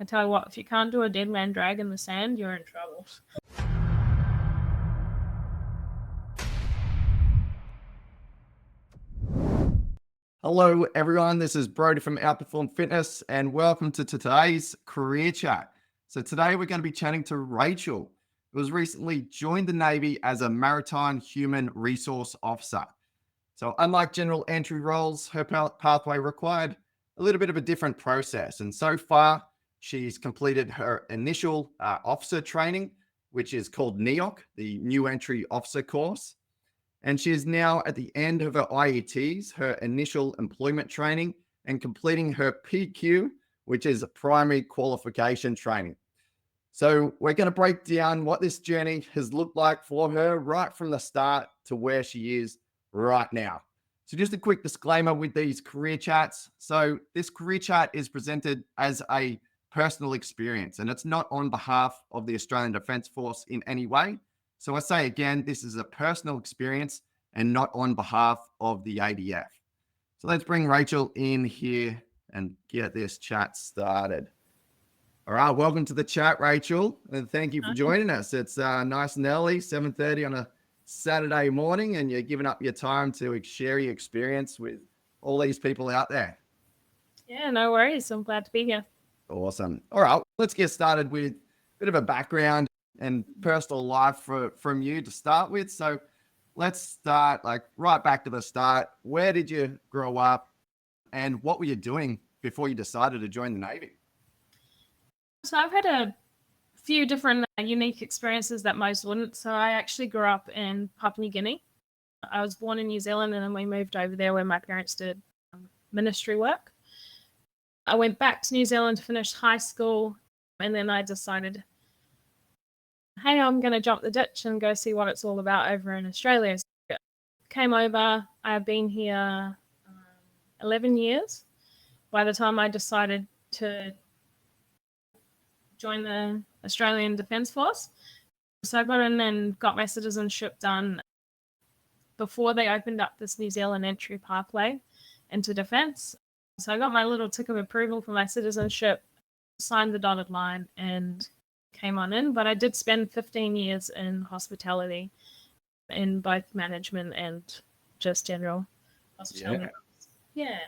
I tell you what, if you can't do a dead man drag in the sand, you're in trouble. Hello, everyone. This is Brody from Outperform Fitness, and welcome to today's career chat. So today we're going to be chatting to Rachael, who has recently joined the Navy as a Maritime Human Resource Officer. So unlike general entry roles, her pathway required a little bit of a different process. And so far, she's completed her initial officer training, which is called NEOC, the New Entry Officer course. And she is now at the end of her IETs, her initial employment training, and completing her PQ, which is Primary Qualification training. So we're going to break down what this journey has looked like for her right from the start to where she is right now. So just a quick disclaimer with these career chats. So this career chat is presented as a personal experience, and it's not on behalf of the Australian Defence Force in any way. So I say again, this is a personal experience and not on behalf of the ADF. So let's bring Rachael in here and get this chat started. All right, welcome to the chat, Rachael, and thank you for joining us. It's nice and early, 7:30 on a Saturday morning, and you're giving up your time to share your experience with all these people out there. Yeah, no worries. I'm glad to be here. Awesome. All right, let's get started with a bit of a background and personal life from you to start with. So let's start like right back to the start. Where did you grow up and what were you doing before you decided to join the Navy? So I've had a few different unique experiences that most wouldn't. So I actually grew up in Papua New Guinea. I was born in New Zealand and then we moved over there where my parents did ministry work. I went back to New Zealand to finish high school and then I decided, hey, I'm going to jump the ditch and go see what it's all about over in Australia. So came over. I've been here 11 years by the time I decided to join the Australian Defence Force. So I got in and got my citizenship done before they opened up this New Zealand entry pathway into defence. So I got my little tick of approval for my citizenship, signed the dotted line and came on in. But I did spend 15 years in hospitality in both management and just general hospitality. Yeah.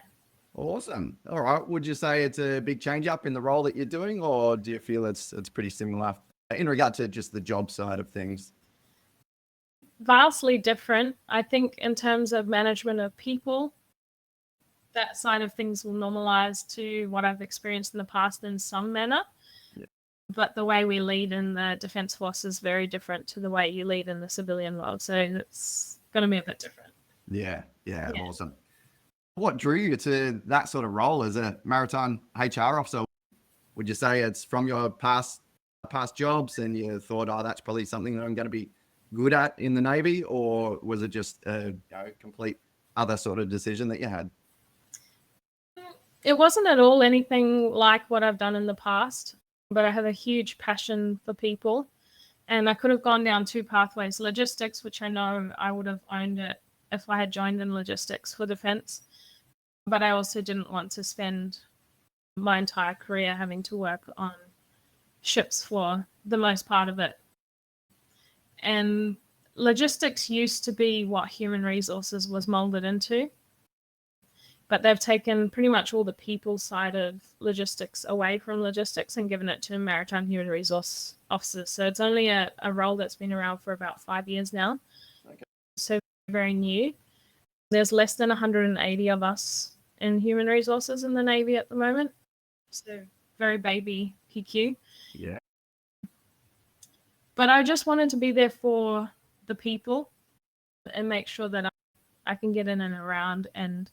Awesome. All right. Would you say it's a big change up in the role that you're doing, or do you feel it's pretty similar in regard to just the job side of things? Vastly different. I think in terms of management of people, that side of things will normalize to what I've experienced in the past in some manner. Yeah. But the way we lead in the Defence Force is very different to the way you lead in the civilian world. So it's going to be a bit different. Yeah. Awesome. What drew you to that sort of role as a maritime HR officer? Would you say it's from your past jobs and you thought, oh, that's probably something that I'm going to be good at in the Navy, or was it just a complete other sort of decision that you had? It wasn't at all anything like what I've done in the past, but I have a huge passion for people. And I could have gone down two pathways: logistics, which I know I would have owned it if I had joined in logistics for defense. But I also didn't want to spend my entire career having to work on ships for the most part of it. And logistics used to be what human resources was molded into. But they've taken pretty much all the people side of logistics away from logistics and given it to Maritime Human Resource Officers. So it's only a role that's been around for about 5 years now. Okay. So very new. There's less than 180 of us in human resources in the Navy at the moment. So very baby PQ. Yeah. But I just wanted to be there for the people and make sure that I can get in and around and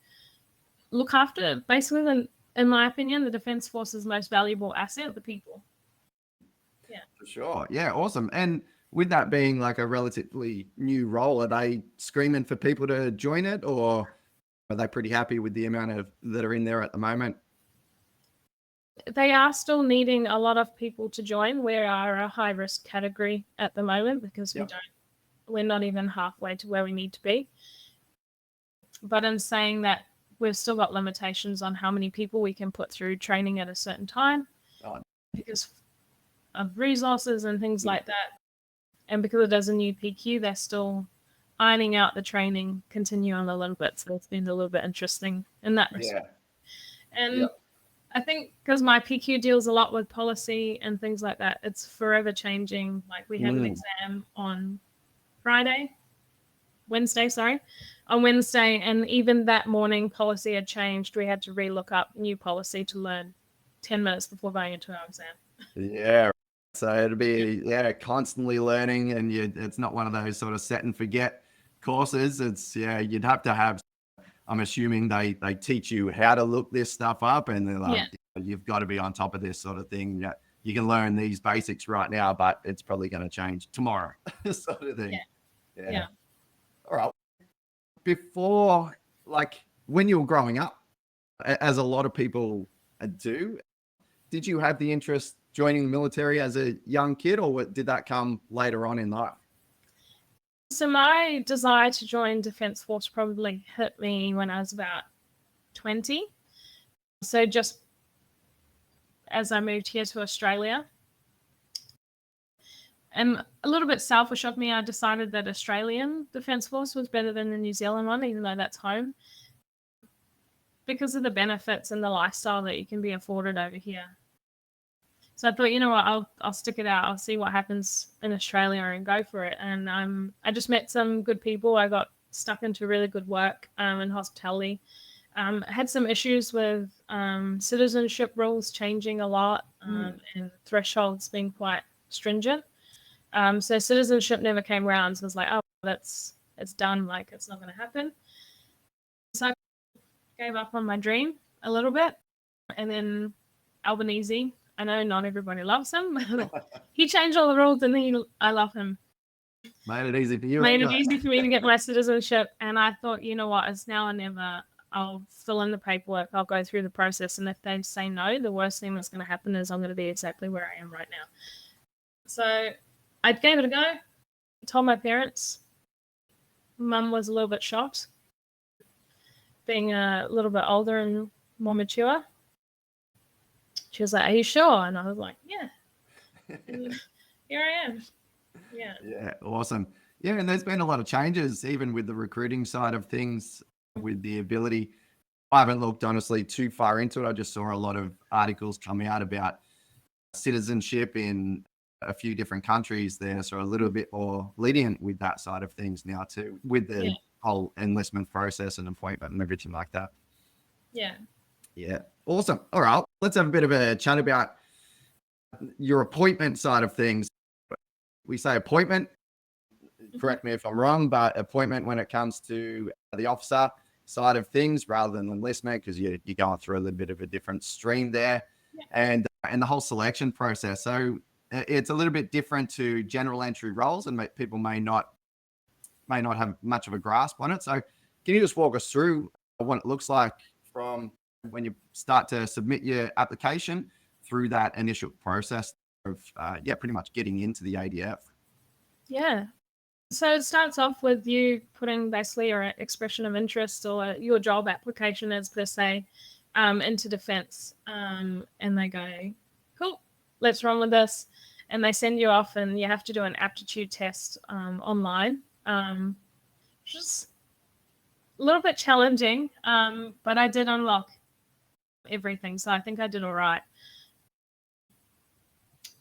look after, basically, in my opinion, the Defence Force's most valuable asset, the people. Yeah. For sure. Yeah, awesome. And with that being like a relatively new role, are they screaming for people to join it, or are they pretty happy with the amount of that are in there at the moment? They are still needing a lot of people to join. We are a high risk category at the moment because we're not even halfway to where we need to be. But in saying that, we've still got limitations on how many people we can put through training at a certain time. because of resources and things like that. And because it is a new PQ, they're still ironing out the training continuum a little bit. So it's been a little bit interesting in that respect. And I think because my PQ deals a lot with policy and things like that, it's forever changing. Like we had an exam on Wednesday, and even that morning policy had changed. We had to relook up new policy to learn 10 minutes before going into our exam. Yeah. So it'll be, constantly learning, and it's not one of those sort of set and forget courses. It's, you'd have to have, I'm assuming they teach you how to look this stuff up, and they're like, you've got to be on top of this sort of thing. Yeah, you can learn these basics right now, but it's probably going to change tomorrow, sort of thing. Yeah. All right. Before, like when you were growing up, as a lot of people do, did you have the interest joining the military as a young kid, or did that come later on in life? So my desire to join Defence Force probably hit me when I was about 20. So just as I moved here to Australia. And a little bit selfish of me, I decided that Australian Defence Force was better than the New Zealand one, even though that's home, because of the benefits and the lifestyle that you can be afforded over here. So I thought, you know what, I'll stick it out. I'll see what happens in Australia and go for it. And I just met some good people. I got stuck into really good work in hospitality. I had some issues with citizenship rules changing a lot and thresholds being quite stringent. So citizenship never came around. So I was like, oh, it's done. Like, it's not going to happen. So I gave up on my dream a little bit. And then Albanese, I know not everybody loves him. He changed all the rules, and I love him. Made it easy for you. Made it easy for me to get my citizenship. And I thought, you know what, it's now or never. I'll fill in the paperwork. I'll go through the process. And if they say no, the worst thing that's going to happen is I'm going to be exactly where I am right now. So I gave it a go. Told my parents. Mum was a little bit shocked, being a little bit older and more mature. She was like, are you sure? And I was like, yeah. And here I am. Yeah. Yeah, awesome. Yeah, and there's been a lot of changes, even with the recruiting side of things, with the ability. I haven't looked, honestly, too far into it. I just saw a lot of articles coming out about citizenship in a few different countries there. So a little bit more lenient with that side of things now too, with the whole enlistment process and appointment and everything like that. Yeah. Yeah. Awesome. All right. Let's have a bit of a chat about your appointment side of things. We say appointment, correct me if I'm wrong, but appointment when it comes to the officer side of things rather than enlistment, because you're going through a little bit of a different stream there, and the whole selection process. So it's a little bit different to general entry roles, and people may not have much of a grasp on it. So can you just walk us through what it looks like from when you start to submit your application through that initial process of pretty much getting into the ADF? Yeah. So it starts off with you putting basically your expression of interest or your job application as per se into defense. And they go, cool, let's run with this. And they send you off, and you have to do an aptitude test online, which is a little bit challenging, but I did unlock everything. So I think I did all right.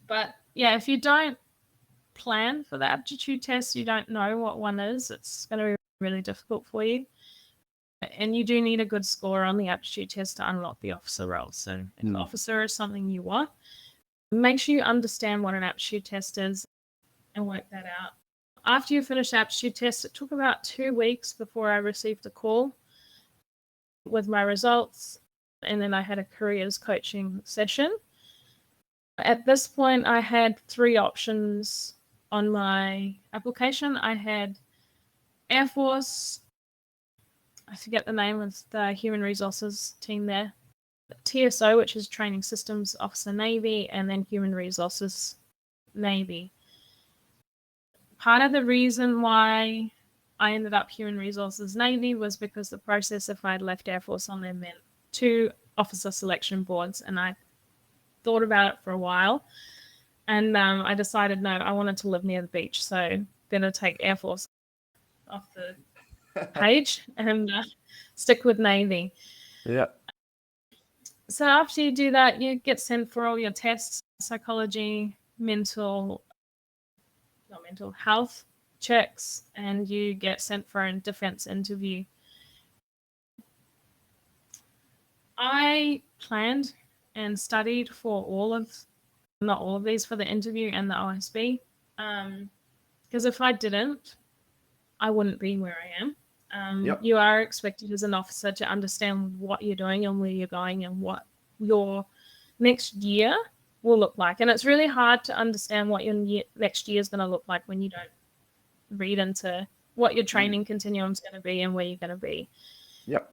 But yeah, if you don't plan for the aptitude test, you don't know what one is, it's going to be really difficult for you. And you do need a good score on the aptitude test to unlock the officer role. So if officer is something you want, make sure you understand what an aptitude test is and work that out. After you finish the aptitude test, it took about 2 weeks before I received a call with my results. And then I had a careers coaching session. At this point, I had 3 options on my application. I had Air Force, I forget the name of the Human Resources team there, TSO, which is Training Systems Officer Navy, and then Human Resources Navy. Part of the reason why I ended up Human Resources Navy was because the process, if I'd left Air Force on there, meant 2 officer selection boards, and thought about it for a while. And I decided, no, I wanted to live near the beach. So better take Air Force off the page and stick with Navy. Yeah. So after you do that, you get sent for all your tests, psychology, not mental health checks, and you get sent for a defense interview. I planned and studied for not all of these for the interview and the OSB. Because if I didn't, I wouldn't be where I am. You are expected as an officer to understand what you're doing and where you're going and what your next year will look like. And it's really hard to understand what your next year is going to look like when you don't read into what your training continuum is going to be and where you're going to be. Yep.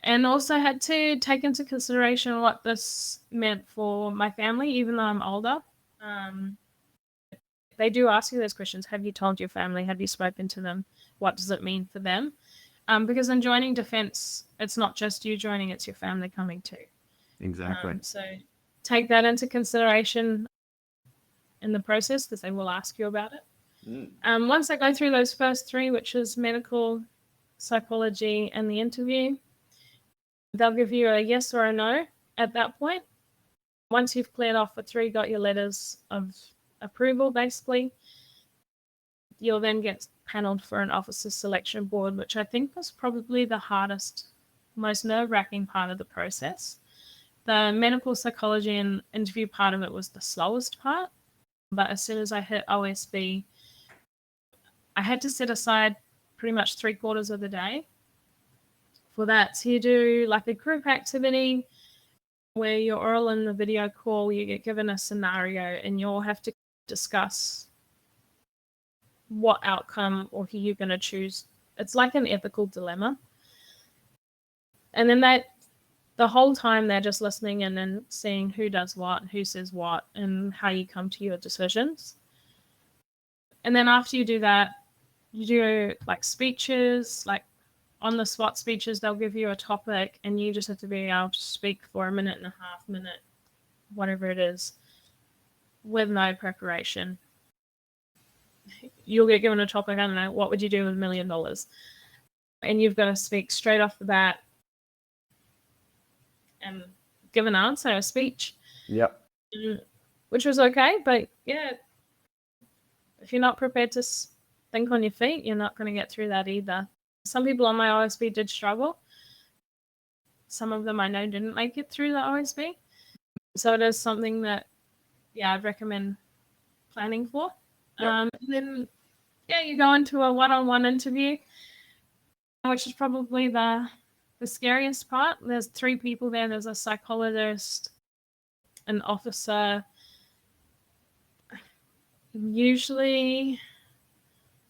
And also had to take into consideration what this meant for my family, even though I'm older. They do ask you those questions. Have you told your family? Have you spoken to them? What does it mean for them? Because in joining defense, it's not just you joining, it's your family coming too. Exactly. So take that into consideration in the process because they will ask you about it. Once I go through those first three, which is medical, psychology, and the interview, they'll give you a yes or a no at that point. Once you've cleared off the three, got your letters of approval, basically, you'll then get paneled for an officer selection board, which I think was probably the hardest, most nerve-wracking part of the process. The medical psychology and interview part of it was the slowest part, but as soon as I hit OSB, I had to set aside pretty much 3/4 of the day for that. So you do like a group activity where you're all in the video call, you get given a scenario and you all have to discuss what outcome or who you're going to choose. It's like an ethical dilemma. And then the whole time they're just listening and then seeing who does what, who says what, and how you come to your decisions. And then after you do that, you do like speeches, like on the spot speeches. They'll give you a topic and you just have to be able to speak for 1.5 minutes, whatever it is, with no preparation. You'll get given a topic, I don't know, what would you do with $1 million? And you've got to speak straight off the bat and give an answer, a speech. Yep. Which was okay, but yeah, if you're not prepared to think on your feet, you're not going to get through that either. Some people on my OSB did struggle. Some of them I know didn't make it through the OSB. So it is something that, yeah, I'd recommend planning for. Yep. Then, yeah, you go into a one-on-one interview, which is probably the scariest part. There's 3 people there. There's a psychologist, an officer. Usually,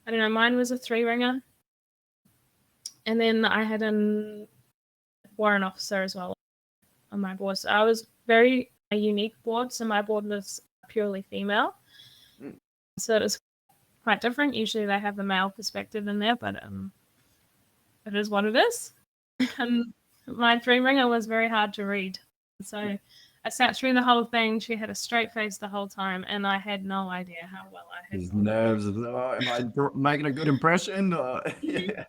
I don't know, mine was a 3-ringer. And then I had a warrant officer as well on my board. So I was a unique board. So my board was purely female. So it was quite different. Usually they have the male perspective in there, but it is what it is. And my 3-ringer was very hard to read. So I sat through the whole thing. She had a straight face the whole time, and I had no idea how well I had. His nerves. Am I making a good impression? Yeah.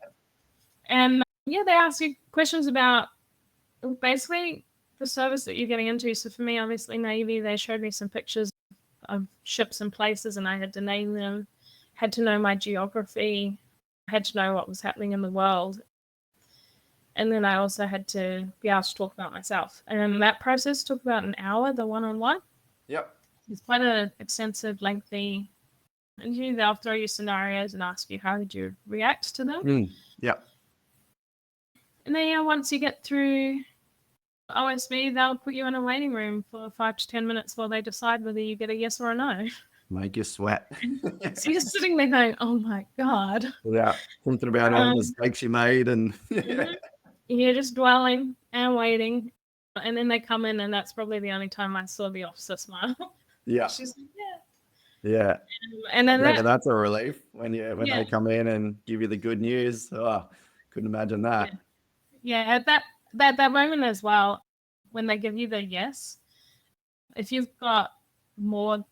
And yeah, they ask you questions about basically the service that you're getting into. So for me, obviously Navy, they showed me some pictures of ships and places, and I had to name them, had to know my geography, had to know what was happening in the world. And then I also had to be able to talk about myself. And that process took about an hour, the one-on-one. Yep. It's quite an extensive, lengthy interview. They'll throw you scenarios and ask you how did you react to them. Yep. And then once you get through OSB, they'll put you in a waiting room for 5 to 10 minutes while they decide whether you get a yes or a no. Make you sweat. So you're sitting there going, oh my God. Yeah. Thinking about all the mistakes you made and you're just dwelling and waiting. And then they come in, and that's probably the only time I saw the officer smile. Yeah. She's like, yeah. Yeah. And then that's a relief when they come in and give you the good news. Oh, couldn't imagine that. Yeah, at that moment as well, when they give you the yes, if you've got more,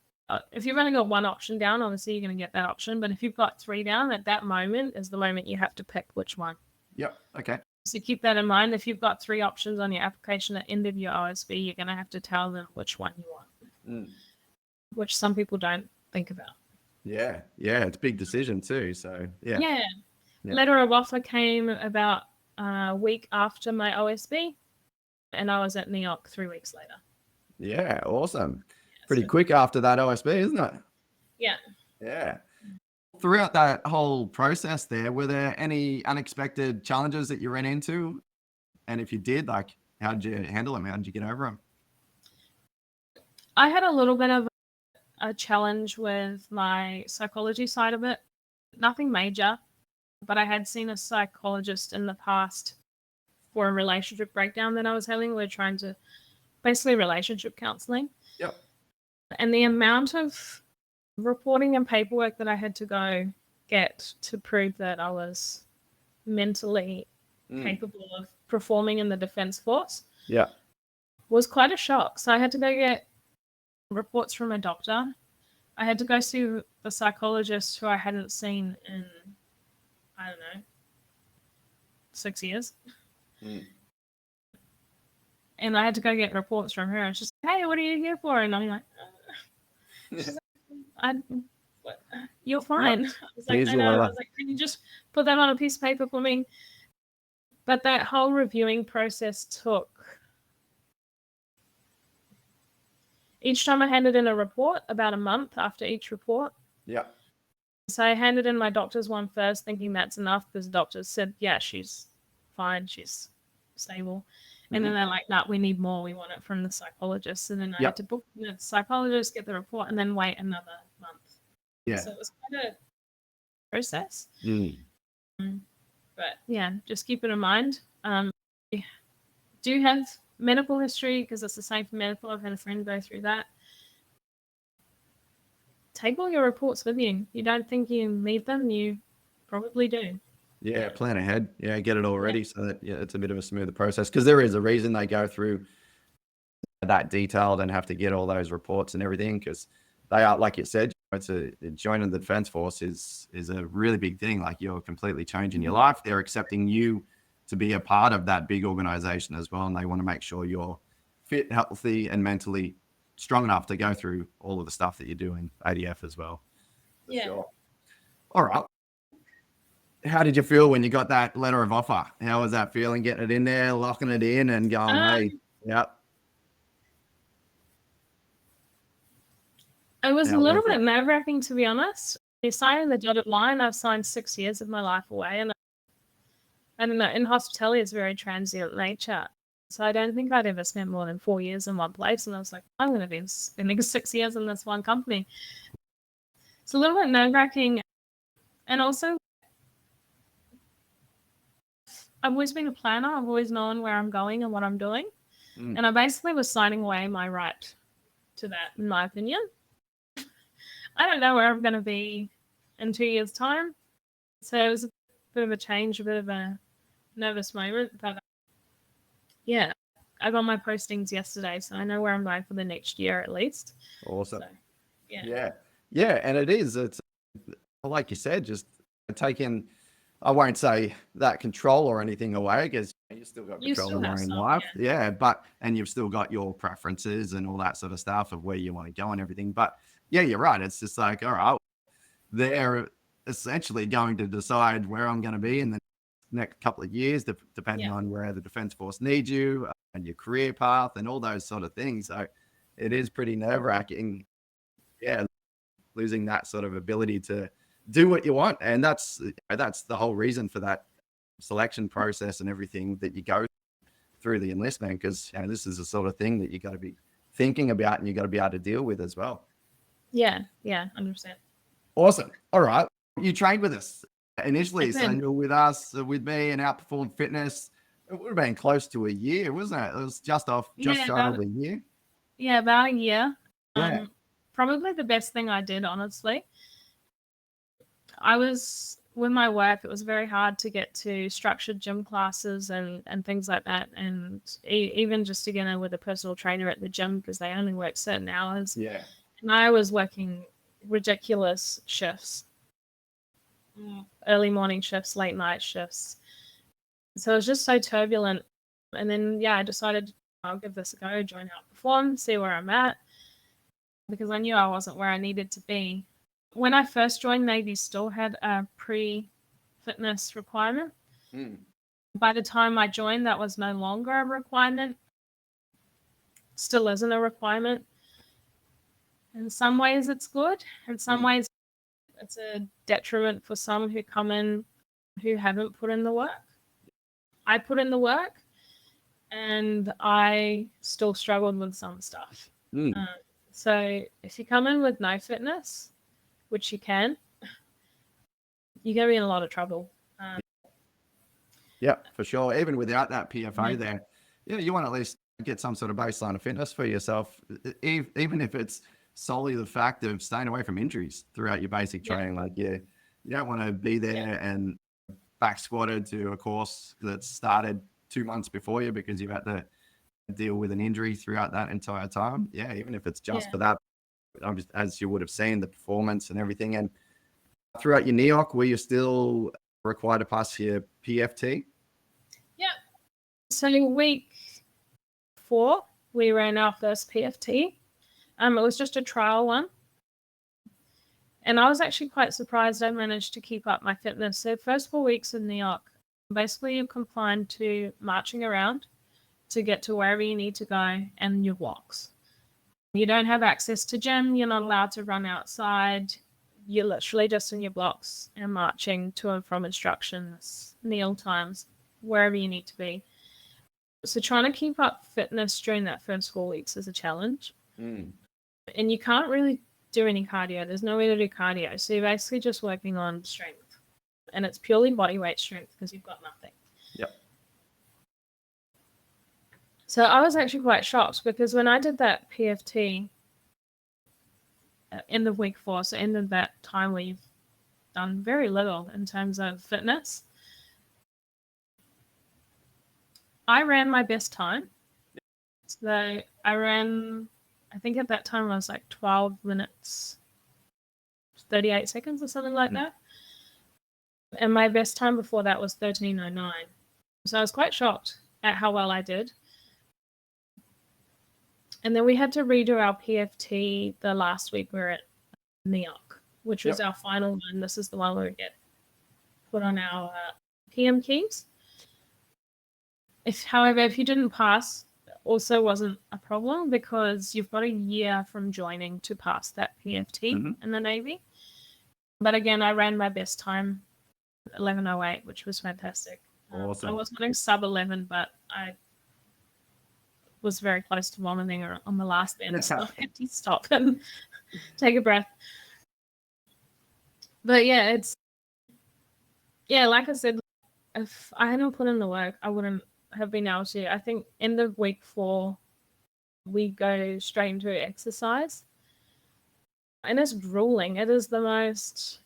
if you've only got one option down, obviously you're going to get that option. But if you've got 3 down, at that moment is the moment you have to pick which one. Yep. Okay. So keep that in mind. If you've got 3 options on your application at the end of your OSB, you're going to have to tell them which one you want, which some people don't think about. Yeah. Yeah. It's a big decision too. So yeah. Letter of offer came about a week after my OSB, and I was at NEOC 3 weeks later. Yeah. Awesome. Pretty quick after that OSB, isn't it? Yeah. Yeah. Throughout that whole process there, were there any unexpected challenges that you ran into? And if you did, like, how did you handle them? How did you get over them? I had a little bit of a challenge with my psychology side of it. Nothing major, but I had seen a psychologist in the past for a relationship breakdown that I was having. We're trying to basically relationship counseling. Yep. And the amount of reporting and paperwork that I had to go get to prove that I was mentally capable of performing in the Defence Force was quite a shock. So I had to go get reports from a doctor. I had to go see the psychologist who I hadn't seen in, I don't know, 6 years. And I had to go get reports from her. And she's like, hey, what are you here for? And I'm like, she's like, you're fine. Yep. I was like, I know. I was like, can you just put that on a piece of paper for me? But that whole reviewing process took, each time I handed in a report, about a month after each report. Yeah. So I handed in my doctor's one first, thinking that's enough, because the doctor said, yeah, she's fine, she's stable. And then they're like, no, we need more. We want it from the psychologist. And then I had to book the psychologist, get the report, and then wait another month. Yeah. So it was quite a process. But yeah, just keep it in mind. We do have medical history, because it's the same for medical. I've had a friend go through that. Take all your reports with you. You don't think you need them, you probably do. Yeah, plan ahead. Yeah, get it all ready so that it's a bit of a smoother process, because there is a reason they go through that detailed and have to get all those reports and everything, because they are, like you said, it's joining the Defence Force is a really big thing. Like, you're completely changing your life. They're accepting you to be a part of that big organization as well, and they want to make sure you're fit, healthy, and mentally strong enough to go through all of the stuff that you do in ADF as well. Sure. All right. How did you feel when you got that letter of offer? How was that feeling, getting it in there, locking it in, and going, hey, It was a little bit nerve-wracking, to be honest. Signing the dotted line, I've signed 6 years of my life away, and I don't know, in hospitality, it's very transient nature. So I don't think I'd ever spent more than 4 years in one place. And I was like, I'm going to be spending 6 years in this one company. It's a little bit nerve-wracking. And also, I've always been a planner. I've always known where I'm going and what I'm doing. And I basically was signing away my right to that, in my opinion. I don't know where I'm going to be in 2 years' time. So it was a bit of a change, a bit of a nervous moment. But yeah, I got my postings yesterday, so I know where I'm going for the next year at least. Awesome. So, yeah. And it's like you said, just taking, I won't say that control or anything away, because you still got control of your own life. And you've still got your preferences and all that sort of stuff of where you want to go and everything. But yeah, you're right. It's just like, all right, they're essentially going to decide where I'm going to be in the next couple of years, depending on where the Defence Force needs you and your career path and all those sort of things. So it is pretty nerve-wracking, losing that sort of ability to do what you want. And that's the whole reason for that selection process and everything that you go through the enlistment, because this is the sort of thing that you got to be thinking about and you got to be able to deal with as well. Yeah, 100%. Awesome. All right. You trained with us initially, so you were with us, with me, and Outperform Fitness. It would have been close to a year, wasn't it? It was just shy of a year. Yeah, about a year. Probably the best thing I did, honestly. I was with my work, it was very hard to get to structured gym classes and things like that. And even just to get in with a personal trainer at the gym because they only work certain hours. Yeah. And I was working ridiculous shifts, early morning shifts, late night shifts. So it was just so turbulent. And then, I decided I'll give this a go, join Outperform, see where I'm at, because I knew I wasn't where I needed to be. When I first joined, Navy still had a pre-fitness requirement. By the time I joined, that was no longer a requirement. Still isn't a requirement. In some ways, it's good. In some ways, it's a detriment for some who come in who haven't put in the work. I put in the work, and I still struggled with some stuff. So if you come in with no fitness, which you can, you're going to be in a lot of trouble. Yeah, for sure. Even without that PFA there, you want to at least get some sort of baseline of fitness for yourself, even if it's solely the fact of staying away from injuries throughout your basic training. Like, you don't want to be there and back squatted to a course that started 2 months before you because you've had to deal with an injury throughout that entire time. Yeah, even if it's just for that, as you would have seen, the performance and everything. And throughout your NEOC, were you still required to pass your PFT? Yeah. So week 4, we ran our first PFT. It was just a trial one. And I was actually quite surprised I managed to keep up my fitness. So first 4 weeks in NEOC, basically you're confined to marching around to get to wherever you need to go and your walks. You don't have access to gym. You're not allowed to run outside. You're literally just in your blocks and marching to and from instructions, meal times, wherever you need to be. So trying to keep up fitness during that first 4 weeks is a challenge. And you can't really do any cardio. There's no way to do cardio. So you're basically just working on strength. And it's purely body weight strength because you've got nothing. Yep. So I was actually quite shocked because when I did that PFT in the week 4, so in that time where you've done very little in terms of fitness, I ran my best time. So I ran, I think at that time I was like 12 minutes, 38 seconds or something like that. And my best time before that was 13:09. So I was quite shocked at how well I did. And then we had to redo our PFT the last week we were at NEOC, which was our final one. This is the one where we get put on our PM keys. However, if you didn't pass, it also wasn't a problem because you've got a year from joining to pass that PFT in the Navy. But again, I ran my best time, 11:08, which was fantastic. Awesome. I was running sub 11, but I was very close to vomiting on the last bend, so I had to stop and take a breath. But like I said, if I hadn't put in the work, I wouldn't have been able to. I think in the week 4, we go straight into exercise. And it's grueling. It is the most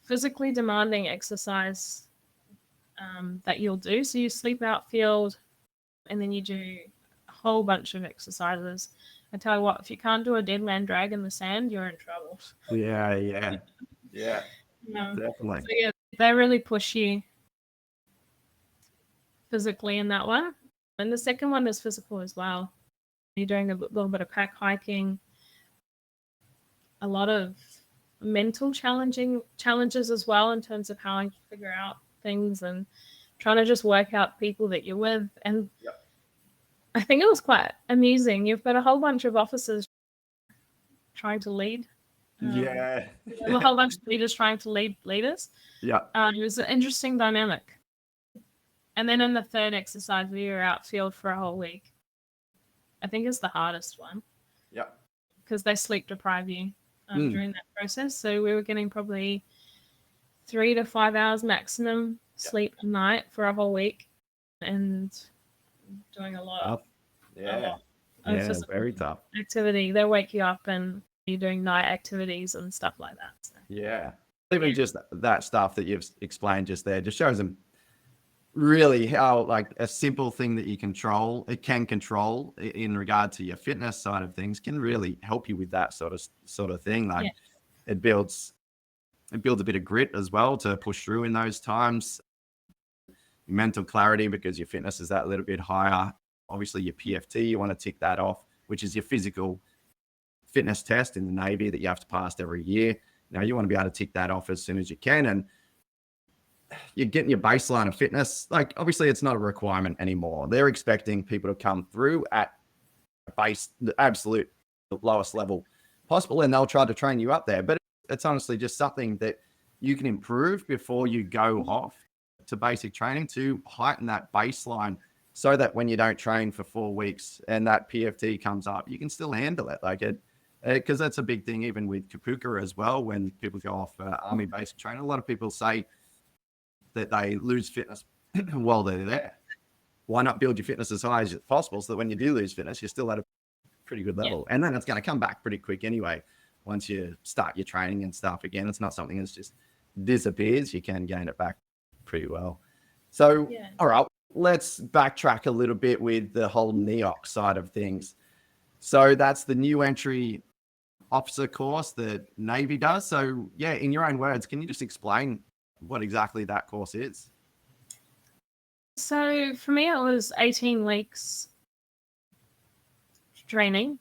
physically demanding exercise that you'll do. So you sleep outfield and then you do a whole bunch of exercises. I tell you what, if you can't do a dead man drag in the sand, you're in trouble. Yeah. Definitely. So they really push you physically in that one. And the second one is physical as well. You're doing a little bit of pack hiking, a lot of mental challenges as well in terms of how you figure out things and trying to just work out people that you're with. And I think it was quite amusing. You've got a whole bunch of officers trying to lead. A whole bunch of leaders trying to lead leaders. It was an interesting dynamic. And then in the third exercise, we were outfield for a whole week. I think it's the hardest one. Because they sleep deprive you during that process. So we were getting probably 3 to 5 hours maximum sleep a night for a whole week and doing a lot of physical very tough activity. They wake you up and you're doing night activities and stuff like that. So. even just that stuff that you've explained just there just shows them really how like a simple thing that you can control in regard to your fitness side of things can really help you with that sort of thing. Like it builds a bit of grit as well to push through in those times. Mental clarity, because your fitness is that little bit higher. Obviously your PFT, you want to tick that off, which is your physical fitness test in the Navy that you have to pass every year. Now you want to be able to tick that off as soon as you can, and you're getting your baseline of fitness. Like obviously it's not a requirement anymore. They're expecting people to come through at the absolute lowest level possible, and they'll try to train you up there. But it's honestly just something that you can improve before you go off to basic training to heighten that baseline, so that when you don't train for 4 weeks and that PFT comes up, you can still handle it. Like it, because that's a big thing even with Kapuka as well. When people go off army basic training, a lot of people say that they lose fitness while they're there. Why not build your fitness as high as possible so that when you do lose fitness, you're still at a pretty good level. And then it's going to come back pretty quick anyway. Once you start your training and stuff again, it's not something that's just disappears. You can gain it back pretty well. So, all right, let's backtrack a little bit with the whole NEOC side of things. So that's the new entry officer course that Navy does. So yeah, in your own words, can you just explain what exactly that course is? So for me, it was 18 weeks training.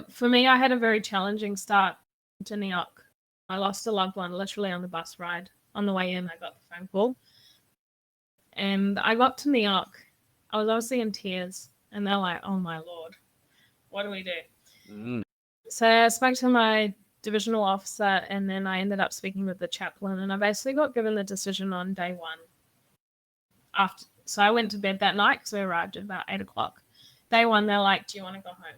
For me, I had a very challenging start to NEOC. I lost a loved one literally on the bus ride. On the way in, I got the phone call. And I got to NEOC. I was obviously in tears. And they're like, oh my Lord, what do we do? So I spoke to my divisional officer, and then I ended up speaking with the chaplain, and I basically got given the decision on day one. So I went to bed that night because we arrived at about 8 o'clock. Day one, they're like, do you want to go home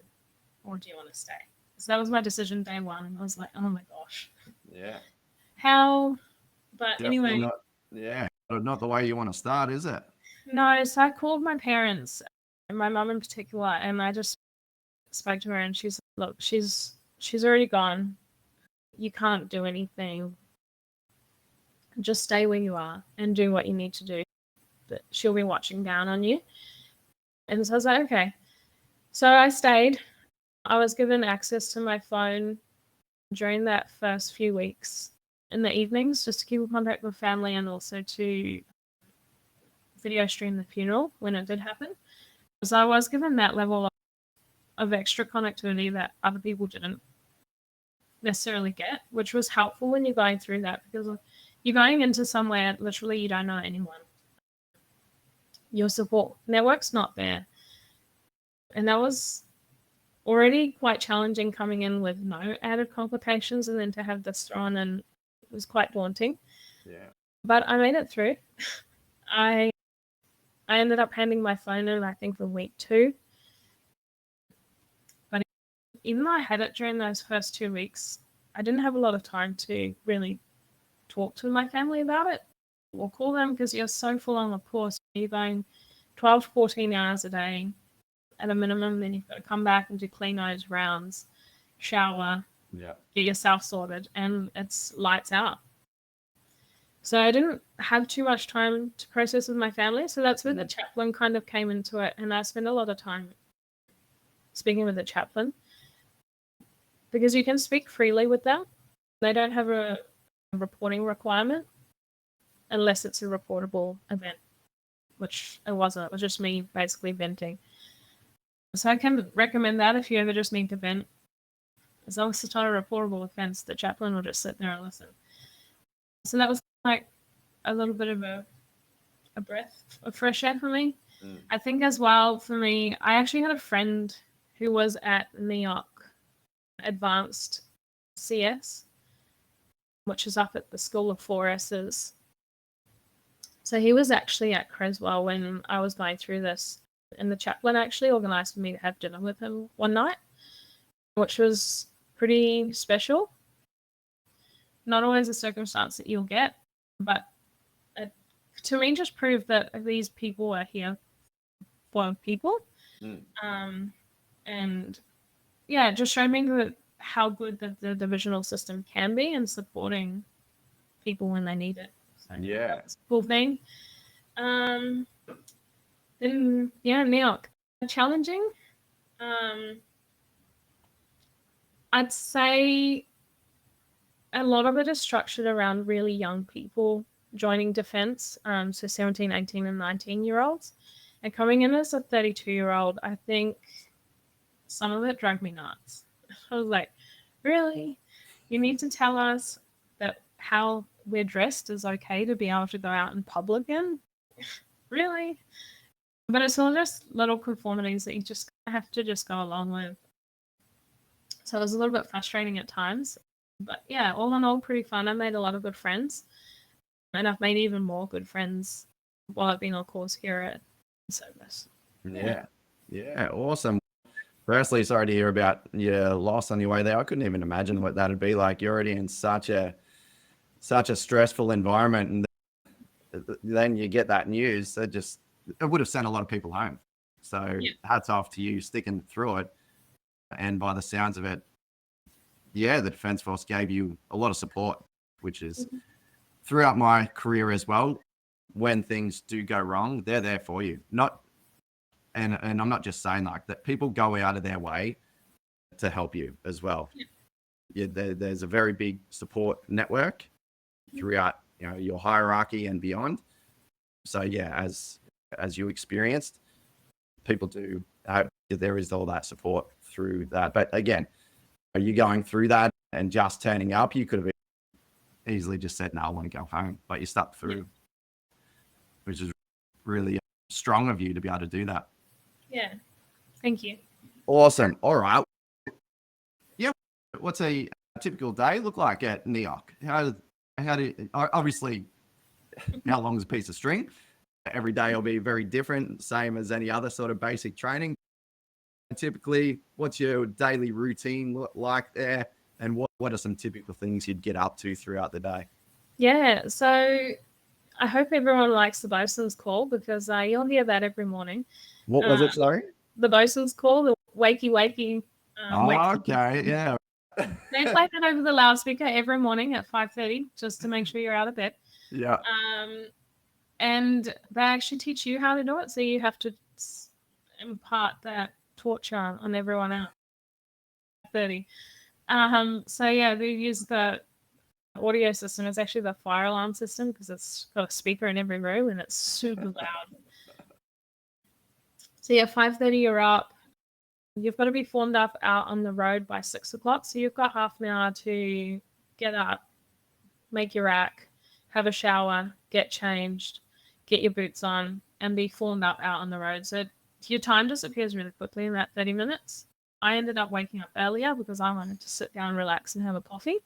or do you want to stay? So that was my decision day one. I was like, oh my gosh. Yeah. How? But Definitely anyway. Not the way you want to start, is it? No, so I called my parents, and my mum in particular, and I just spoke to her, and she's like, look, she's already gone. You can't do anything. Just stay where you are and do what you need to do. But she'll be watching down on you. And so I was like, okay. So I stayed. I was given access to my phone during that first few weeks in the evenings, just to keep in contact with family, and also to video stream the funeral when it did happen. So I was given that level of extra connectivity that other people didn't necessarily get, which was helpful when you're going through that, because you're going into somewhere literally you don't know anyone. Your support network's not there. And that was already quite challenging coming in with no added complications, and then to have this thrown in, it was quite daunting. Yeah. But I made it through. I ended up handing my phone in, I think, for week 2. But even though I had it during those first 2 weeks, I didn't have a lot of time to really talk to my family about it or call them, because you're so full on, of course. You're going 12 to 14 hours a day at a minimum, then you've got to come back and do clean nose rounds, shower, get yourself sorted, and it's lights out. So I didn't have too much time to process with my family. So that's where the chaplain kind of came into it. And I spent a lot of time speaking with the chaplain, because you can speak freely with them. They don't have a reporting requirement unless it's a reportable event, which it wasn't. It was just me basically venting. So I can recommend that if you ever just need to vent. As long as it's not a reportable offense, the chaplain will just sit there and listen. So that was like a little bit of a breath of fresh air for me. I think as well for me, I actually had a friend who was at NEOC Advanced CS, which is up at the School of 4S's. So he was actually at Creswell when I was going through this, and the chaplain actually organised for me to have dinner with him one night, which was pretty special. Not always a circumstance that you'll get, but it, to me, just proved that these people are here for people. And yeah, it just showed me that how good the divisional system can be in supporting people when they need it. So Yeah. that's a cool thing. Then NEOC. Challenging. I'd say a lot of it is structured around really young people joining defense, so 17, 18, and 19-year-olds. And coming in as a 32-year-old, I think some of it drove me nuts. I was like, really? You need to tell us that how we're dressed is okay to be able to go out in public in? Really? But it's all just little conformities that you just have to just go along with. So it was a little bit frustrating at times. But yeah, all in all, pretty fun. I made a lot of good friends. And I've made even more good friends while I've been on course here at Service. Yeah. Yeah. Awesome. Firstly, sorry to hear about your loss on your way there. I couldn't even imagine what that'd be like. You're already in such a stressful environment, and then you get that news. It would have sent a lot of people home. So hats off to you sticking through it. And by the sounds of it, yeah, the Defence Force gave you a lot of support, which is throughout my career as well. When things do go wrong, they're there for you. And I'm not just saying like that. People go out of their way to help you as well. Yeah, there's a very big support network throughout, your hierarchy and beyond. So yeah, as you experienced, people do. There is all that support through that. But again, are you going through that and just turning up? You could have easily just said, "No, I want to go home," but you stuck through, which is really strong of you to be able to do that. Yeah, thank you. Awesome. All right. Yeah. What's a typical day look like at NEOC? How do obviously how long is a piece of string? Every day will be very different, same as any other sort of basic training. Typically, what's your daily routine look like there? And what are some typical things you'd get up to throughout the day? Yeah, so I hope everyone likes the bosun's call because you'll hear that every morning. What was it, sorry? The bosun's call, the wakey. Okay, yeah. They play that over the loudspeaker every morning at 5:30 just to make sure you're out of bed. Yeah. And they actually teach you how to do it, so you have to impart that torture on everyone else. 30. So yeah, they use the audio system. It's actually the fire alarm system because it's got a speaker in every room and it's super loud. So yeah, 5:30 you're up. You've got to be formed up out on the road by 6 o'clock. So you've got half an hour to get up, make your rack, have a shower, get changed, get your boots on, and be formed up out on the road. So your time disappears really quickly in that 30 minutes. I ended up waking up earlier because I wanted to sit down, relax, and have a coffee.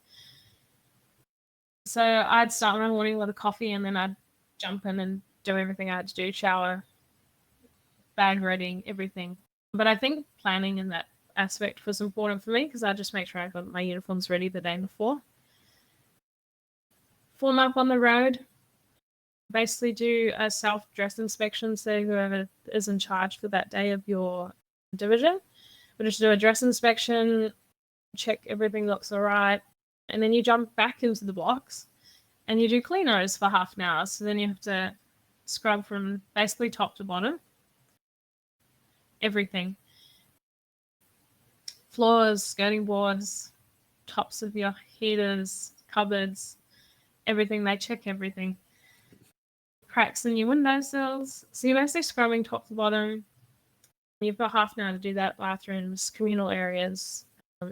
So I'd start my morning with a coffee and then I'd jump in and do everything I had to do, shower, bag ready, everything. But I think planning in that aspect was important for me because I just make sure I got my uniforms ready the day before. Form up on the road, basically do a self-dress inspection. So whoever is in charge for that day of your division will just do a dress inspection, check everything looks all right, and then you jump back into the box and you do cleanos for half an hour. So then you have to scrub from basically top to bottom, everything. Floors, skirting boards, tops of your heaters, cupboards, everything. They check everything. Cracks in your windowsills. So you're basically scrubbing top to bottom. You've got half an hour to do that. Bathrooms, communal areas,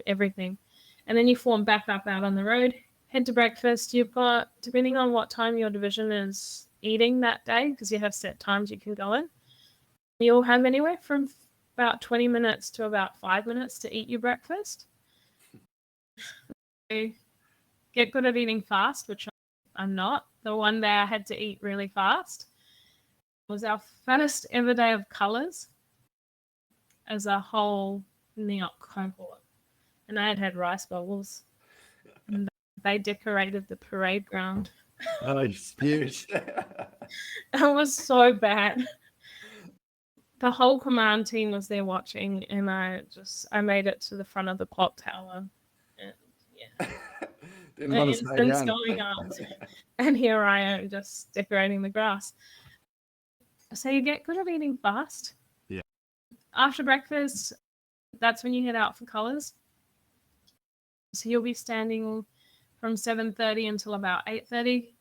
everything. And then you form back up out on the road, head to breakfast. You've got, depending on what time your division is eating that day, because you have set times you can go in, you'll have anywhere from about 20 minutes to about 5 minutes to eat your breakfast. So get good at eating fast, which I'm not. The one day I had to eat really fast was our first ever day of colours as a whole NEOC cohort. And I had rice bubbles. And they decorated the parade ground. Oh, huge. It was so bad. The whole command team was there watching, and I made it to the front of the clock tower Didn't The want to stay incense down. going up, and here I am just decorating the grass. So you get good at eating fast. Yeah. After breakfast, that's when you head out for colours. So you'll be standing from 7:30 until about 8:30.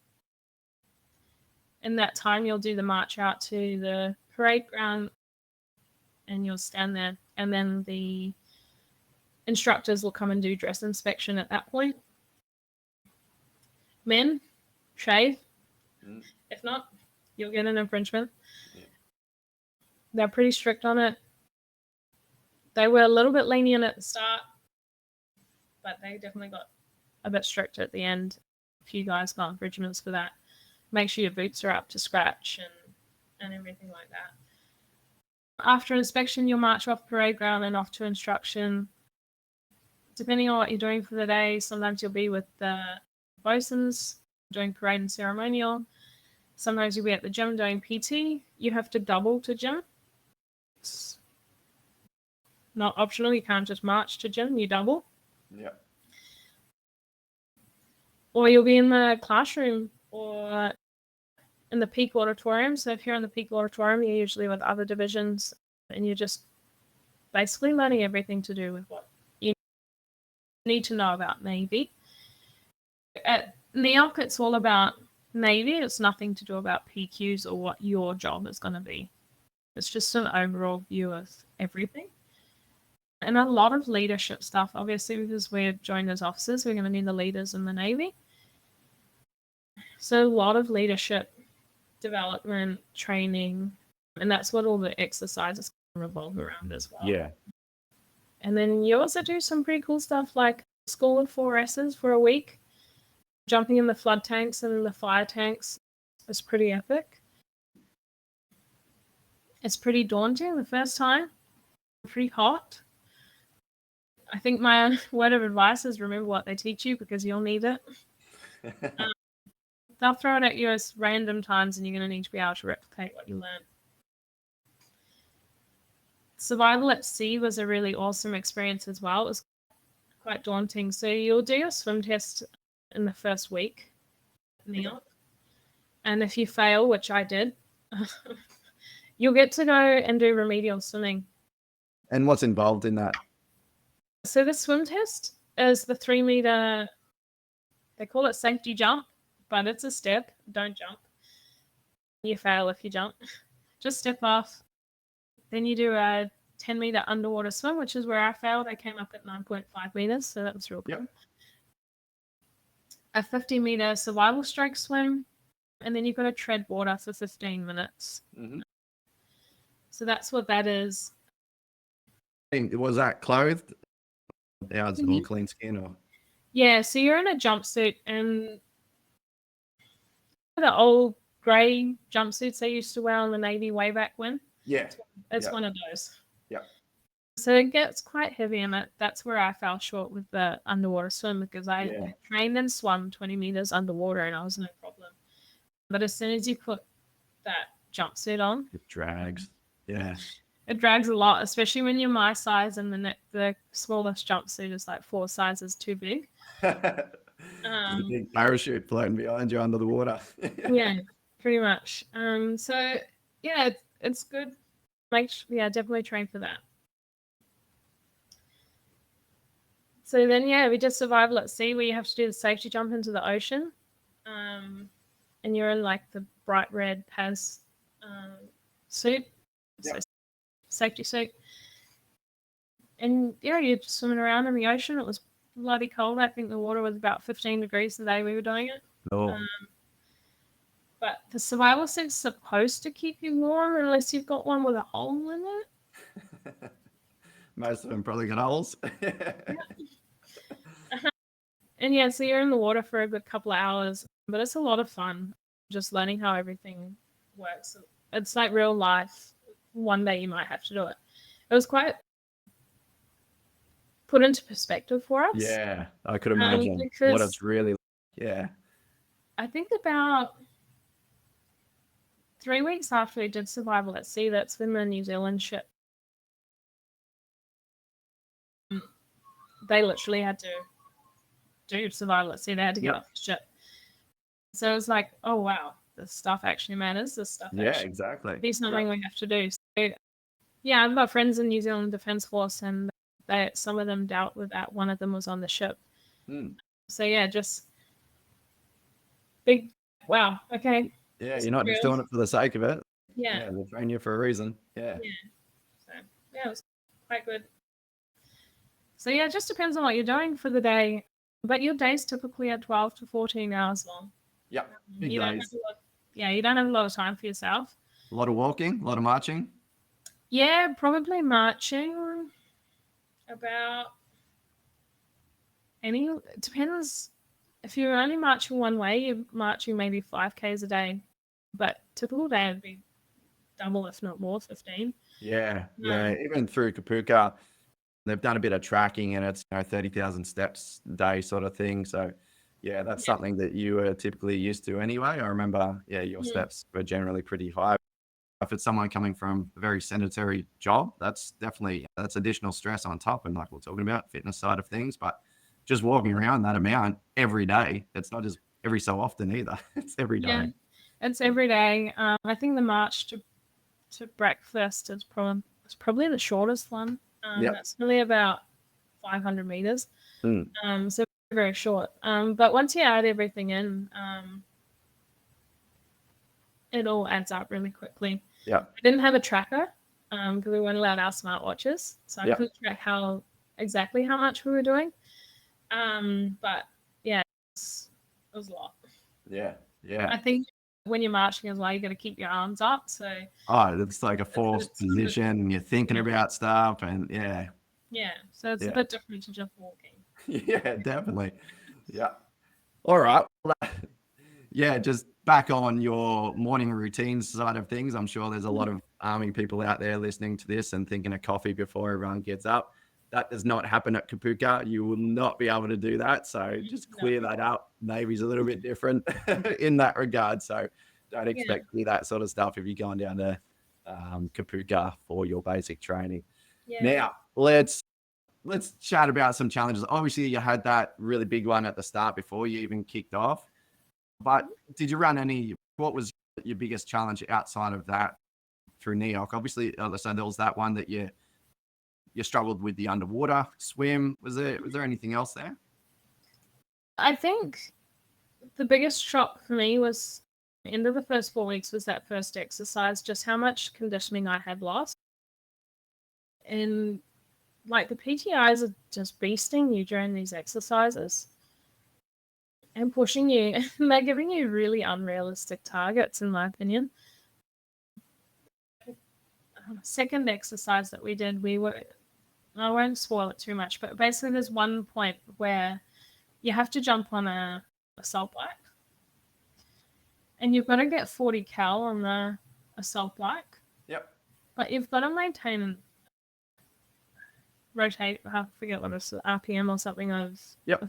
In that time, you'll do the march out to the parade ground, and you'll stand there. And then the instructors will come and do dress inspection at that point. Men, shave. If not, you'll get an infringement. Yeah. They're pretty strict on it. They were a little bit lenient at the start, but they definitely got a bit strict at the end. A few guys got infringements for that. Make sure your boots are up to scratch and everything like that. After inspection, you'll march off parade ground and off to instruction. Depending on what you're doing for the day, sometimes you'll be with the bosuns doing parade and ceremonial. Sometimes you'll be at the gym doing PT. You have to double to gym. It's not optional. You can't just march to gym. You double. Yeah. Or you'll be in the classroom or in the peak auditorium. So if you're in the peak auditorium, you're usually with other divisions, and you're just basically learning everything to do with what you need to know about Navy. At NEOC, it's all about Navy. It's nothing to do about PQs or what your job is going to be. It's just an overall view of everything. And a lot of leadership stuff, obviously, because we're joined as officers, we're going to be the leaders in the Navy. So a lot of leadership development, training, and that's what all the exercises revolve around as well. Yeah. And then you also do some pretty cool stuff like School of 4S's for a week. Jumping in the flood tanks and in the fire tanks is pretty epic. It's pretty daunting the first time. Pretty hot. I think my word of advice is remember what they teach you because you'll need it. They'll throw it at you as random times and you're going to need to be able to replicate what you learn. Survival at sea was a really awesome experience as well. It was quite daunting. So you'll do your swim test in the first week, NEOC. And if you fail, which I did, you'll get to go and do remedial swimming. And what's involved in that? So the swim test is the 3 meter, they call it safety jump, but it's a step. Don't jump. You fail if you jump. Just step off. Then you do a 10 meter underwater swim, which is where I failed. I came up at 9.5 meters, so that was real cool. Yep. A 50 meter survival stroke swim, and then you've got to tread water for 15 minutes. Mm-hmm. So that's what that is. Was that clothed? Yeah, it's all clean skin or? Yeah, so you're in a jumpsuit, and the old grey jumpsuits they used to wear on the Navy way back when. Yeah. It's one of those. Yeah. So it gets quite heavy in it. That's where I fell short with the underwater swim because I trained and swum 20 meters underwater and I was no problem. But as soon as you put that jumpsuit on, it drags. Yeah. It drags a lot, especially when you're my size and the smallest jumpsuit is like 4 sizes too big. A big parachute floating behind you under the water. Yeah, pretty much. So yeah, it's good. Definitely train for that. So then, we did survival at sea where you have to do the safety jump into the ocean. And you're in like the bright red PAS suit. Yep. So safety suit. And you're just swimming around in the ocean. It was bloody cold. I think the water was about 15 degrees the day we were doing it. Oh. But the survival suit's supposed to keep you warm unless you've got one with a hole in it. Most of them probably got holes. And so you're in the water for a good couple of hours, but it's a lot of fun just learning how everything works. It's like real life. One day you might have to do it. It was quite put into perspective for us. Yeah, I could imagine what it's really like. Yeah. I think about 3 weeks after we did survival at sea, that's when the New Zealand ship, they literally had to do to survive. Let's say they had to get Yep. off the ship. So it's like, oh wow, this stuff actually matters. This stuff Yeah, actually exactly. be something we have to do. So yeah, I've got friends in New Zealand Defence Force, and some of them dealt with that. One of them was on the ship. So yeah, just big wow. Okay. Yeah, you're not just doing it for the sake of it. Yeah. They train you for a reason. Yeah. So yeah, it was quite good. So yeah, it just depends on what you're doing for the day. But your days typically are 12 to 14 hours long. Yep. Big You don't have days. you don't have a lot of time for yourself. A lot of walking, a lot of marching. Yeah, probably marching about it depends. If you're only marching one way, you're marching maybe 5Ks a day. But typical day would be double, if not more, 15. Yeah. Even through Kapuka, they've done a bit of tracking, and it's 30,000 steps a day sort of thing. So yeah, that's something that you were typically used to anyway. I remember, your steps were generally pretty high. If it's someone coming from a very sedentary job, that's additional stress on top. And like we're talking about, fitness side of things, but just walking around that amount every day, it's not just every so often either. It's every day. Yeah, it's every day. I think the march to breakfast is probably the shortest one. That's really about 500 meters. So very short. But once you add everything in, it all adds up really quickly. Yeah. I didn't have a tracker because we weren't allowed our smartwatches, so I couldn't track exactly how much we were doing. But yeah, it was a lot. Yeah. I think when you're marching as well, you got to keep your arms up. So it's like a forced position, and you're thinking about stuff, and so it's a bit different to just walking. Yeah, definitely. Yeah. All right. Just back on your morning routines side of things. I'm sure there's a lot of Army people out there listening to this and thinking of coffee before everyone gets up. That does not happen at Kapuka. You will not be able to do that. So just clear that up. Navy's a little bit different in that regard. So don't expect to do that sort of stuff if you're going down to Kapuka for your basic training. Now, let's chat about some challenges. Obviously, you had that really big one at the start before you even kicked off. But did you run what was your biggest challenge outside of that through NEOC? Obviously, so there was that one that you struggled with, the underwater swim. Was there anything else there? I think the biggest shock for me was end of the first 4 weeks was that first exercise, just how much conditioning I had lost. And like the PTIs are just beasting you during these exercises and pushing you. And they're giving you really unrealistic targets, in my opinion. Second exercise that we did, I won't spoil it too much, but basically there's one point where you have to jump on a assault bike. And you've got to get 40 cal on the assault bike. Yep. But you've got to maintain rotate, I forget what it's, RPM or something of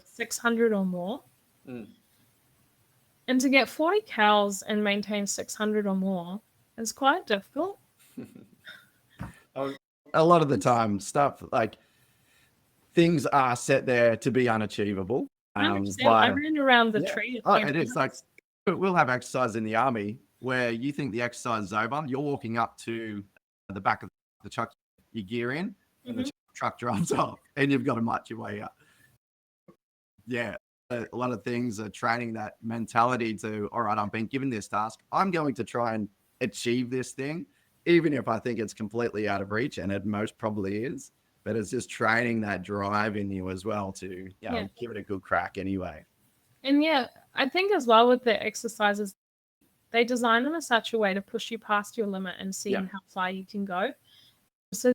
600 or more. And to get 40 cals and maintain 600 or more is quite difficult. A lot of the time, stuff like things are set there to be unachievable. I ran around the tree. It is like we'll have exercise in the Army where you think the exercise is over. You're walking up to the back of the truck, you gear in, and the truck drives off, and you've got to march your way up. Yeah, a lot of things are training that mentality to, all right, I'm being given this task. I'm going to try and achieve this thing, even if I think it's completely out of reach, and it most probably is. But it's just training that drive in you as well to give it a good crack anyway. And I think as well with the exercises, they design them in such a way to push you past your limit and see how far you can go. So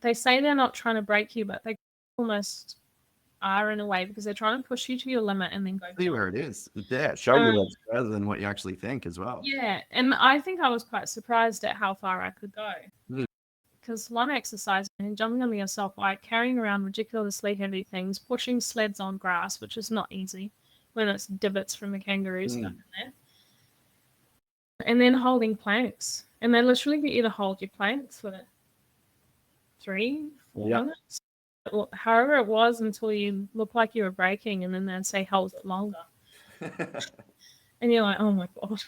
they say they're not trying to break you, but they almost are in a way, because they're trying to push you to your limit and then go see where it is. Yeah, show you what's further than what you actually think as well. Yeah, and I think I was quite surprised at how far I could go. Because one exercise, jumping on the assault bike, carrying around ridiculously heavy things, pushing sleds on grass, which is not easy when it's divots from a kangaroo stuck in there. And then holding planks. And they literally get you to hold your planks for 3-4 minutes. however it was until you look like you were breaking, and then they'd say hold for longer. And you're like, oh my God.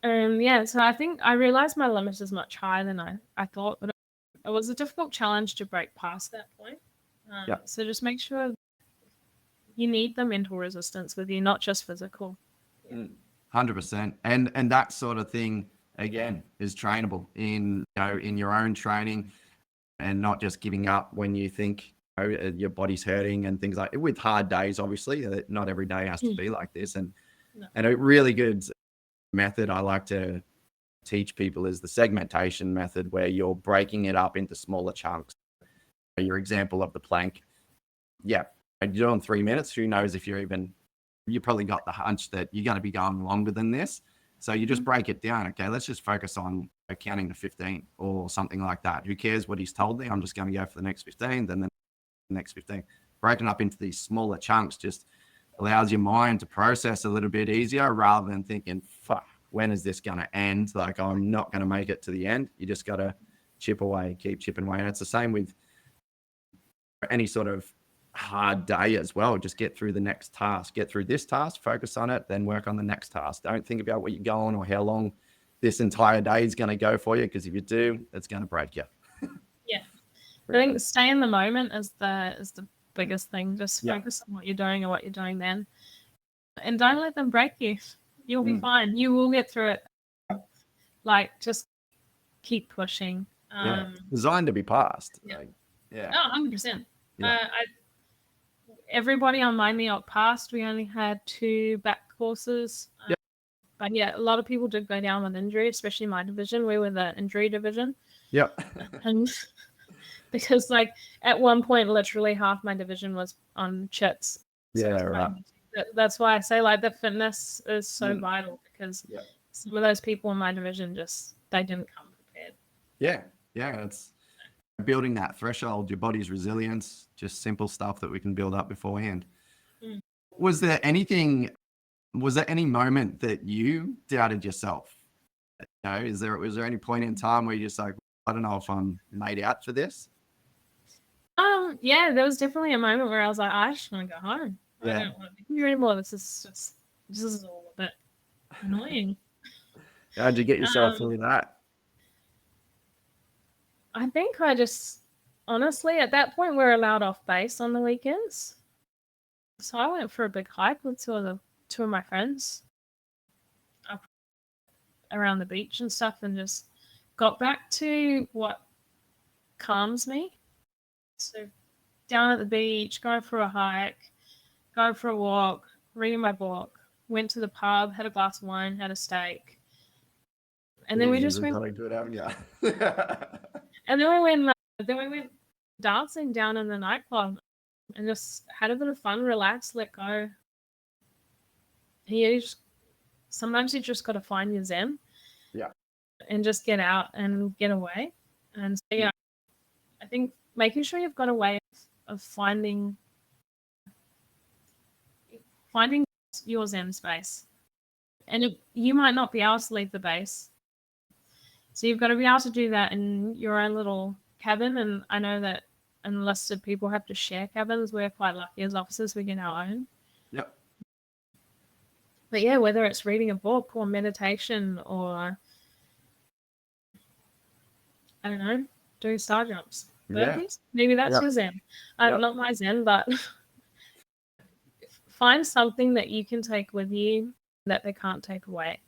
Yeah, so I think I realized my limit is much higher than I thought, but it was a difficult challenge to break past that point. So just make sure you need the mental resistance with you, not just physical. 100%. And that sort of thing, again, is trainable in your own training, and not just giving up when you think your body's hurting and things like, with hard days, obviously. Not every day has to be like this. And a really good method I like to teach people is the segmentation method, where you're breaking it up into smaller chunks. Your example of the plank, you do it in 3 minutes. Who knows if you probably got the hunch that you're going to be going longer than this. So you just break it down. Okay, let's just focus on counting to 15 or something like that. Who cares what he's told me? I'm just going to go for the next 15, then the next 15. Breaking up into these smaller chunks just allows your mind to process a little bit easier, rather than thinking, fuck, when is this going to end? Like, I'm not going to make it to the end. You just got to chip away, keep chipping away. And it's the same with any sort of hard day as well. Just get through the next task, get through this task, focus on it, then work on the next task. Don't think about what you're going or how long this entire day is going to go for you, because if you do, it's going to break you. Yeah, I think stay in the moment is the biggest thing. Just focus on what you're doing and what you're doing then, and don't let them break you. You'll be fine. You will get through it. Like, just keep pushing. Designed to be passed. Yeah. Like, 100%. Everybody on my NEOC passed. We only had 2 back courses. But yeah, a lot of people did go down with injury, especially my division. We were the injury division. And because, like, at one point, literally half my division was on chits. That's why I say, like, the fitness is so vital, because some of those people in my division they didn't come prepared. It's building that threshold, your body's resilience, just simple stuff that we can build up beforehand. Was there any moment that you doubted yourself? Was there any point in time where you're just like, I don't know if I'm made out for this? Yeah, there was definitely a moment where I was like, I just want to go home. I don't want to be here anymore. This is all a bit annoying. How'd you get yourself through that? I think I just, honestly, at that point, we're allowed off base on the weekends. So I went for a big hike with two of my friends up around the beach and stuff, and just got back to what calms me. So down at the beach, go for a hike, go for a walk, reading my book, went to the pub, had a glass of wine, had a steak. And then we just went. Good, haven't you? And then we went dancing down in the nightclub, and just had a bit of fun, relax, let go. Sometimes you just got to find your zen. And just get out and get away. And so, I think making sure you've got a way of finding your zen space. And you might not be able to leave the base. So you've got to be able to do that in your own little cabin. And I know that enlisted people have to share cabins. We're quite lucky as officers, we get our own. But yeah, whether it's reading a book or meditation or, I don't know, doing star jumps. Burpees? Maybe that's your zen. Not my zen, but find something that you can take with you that they can't take away.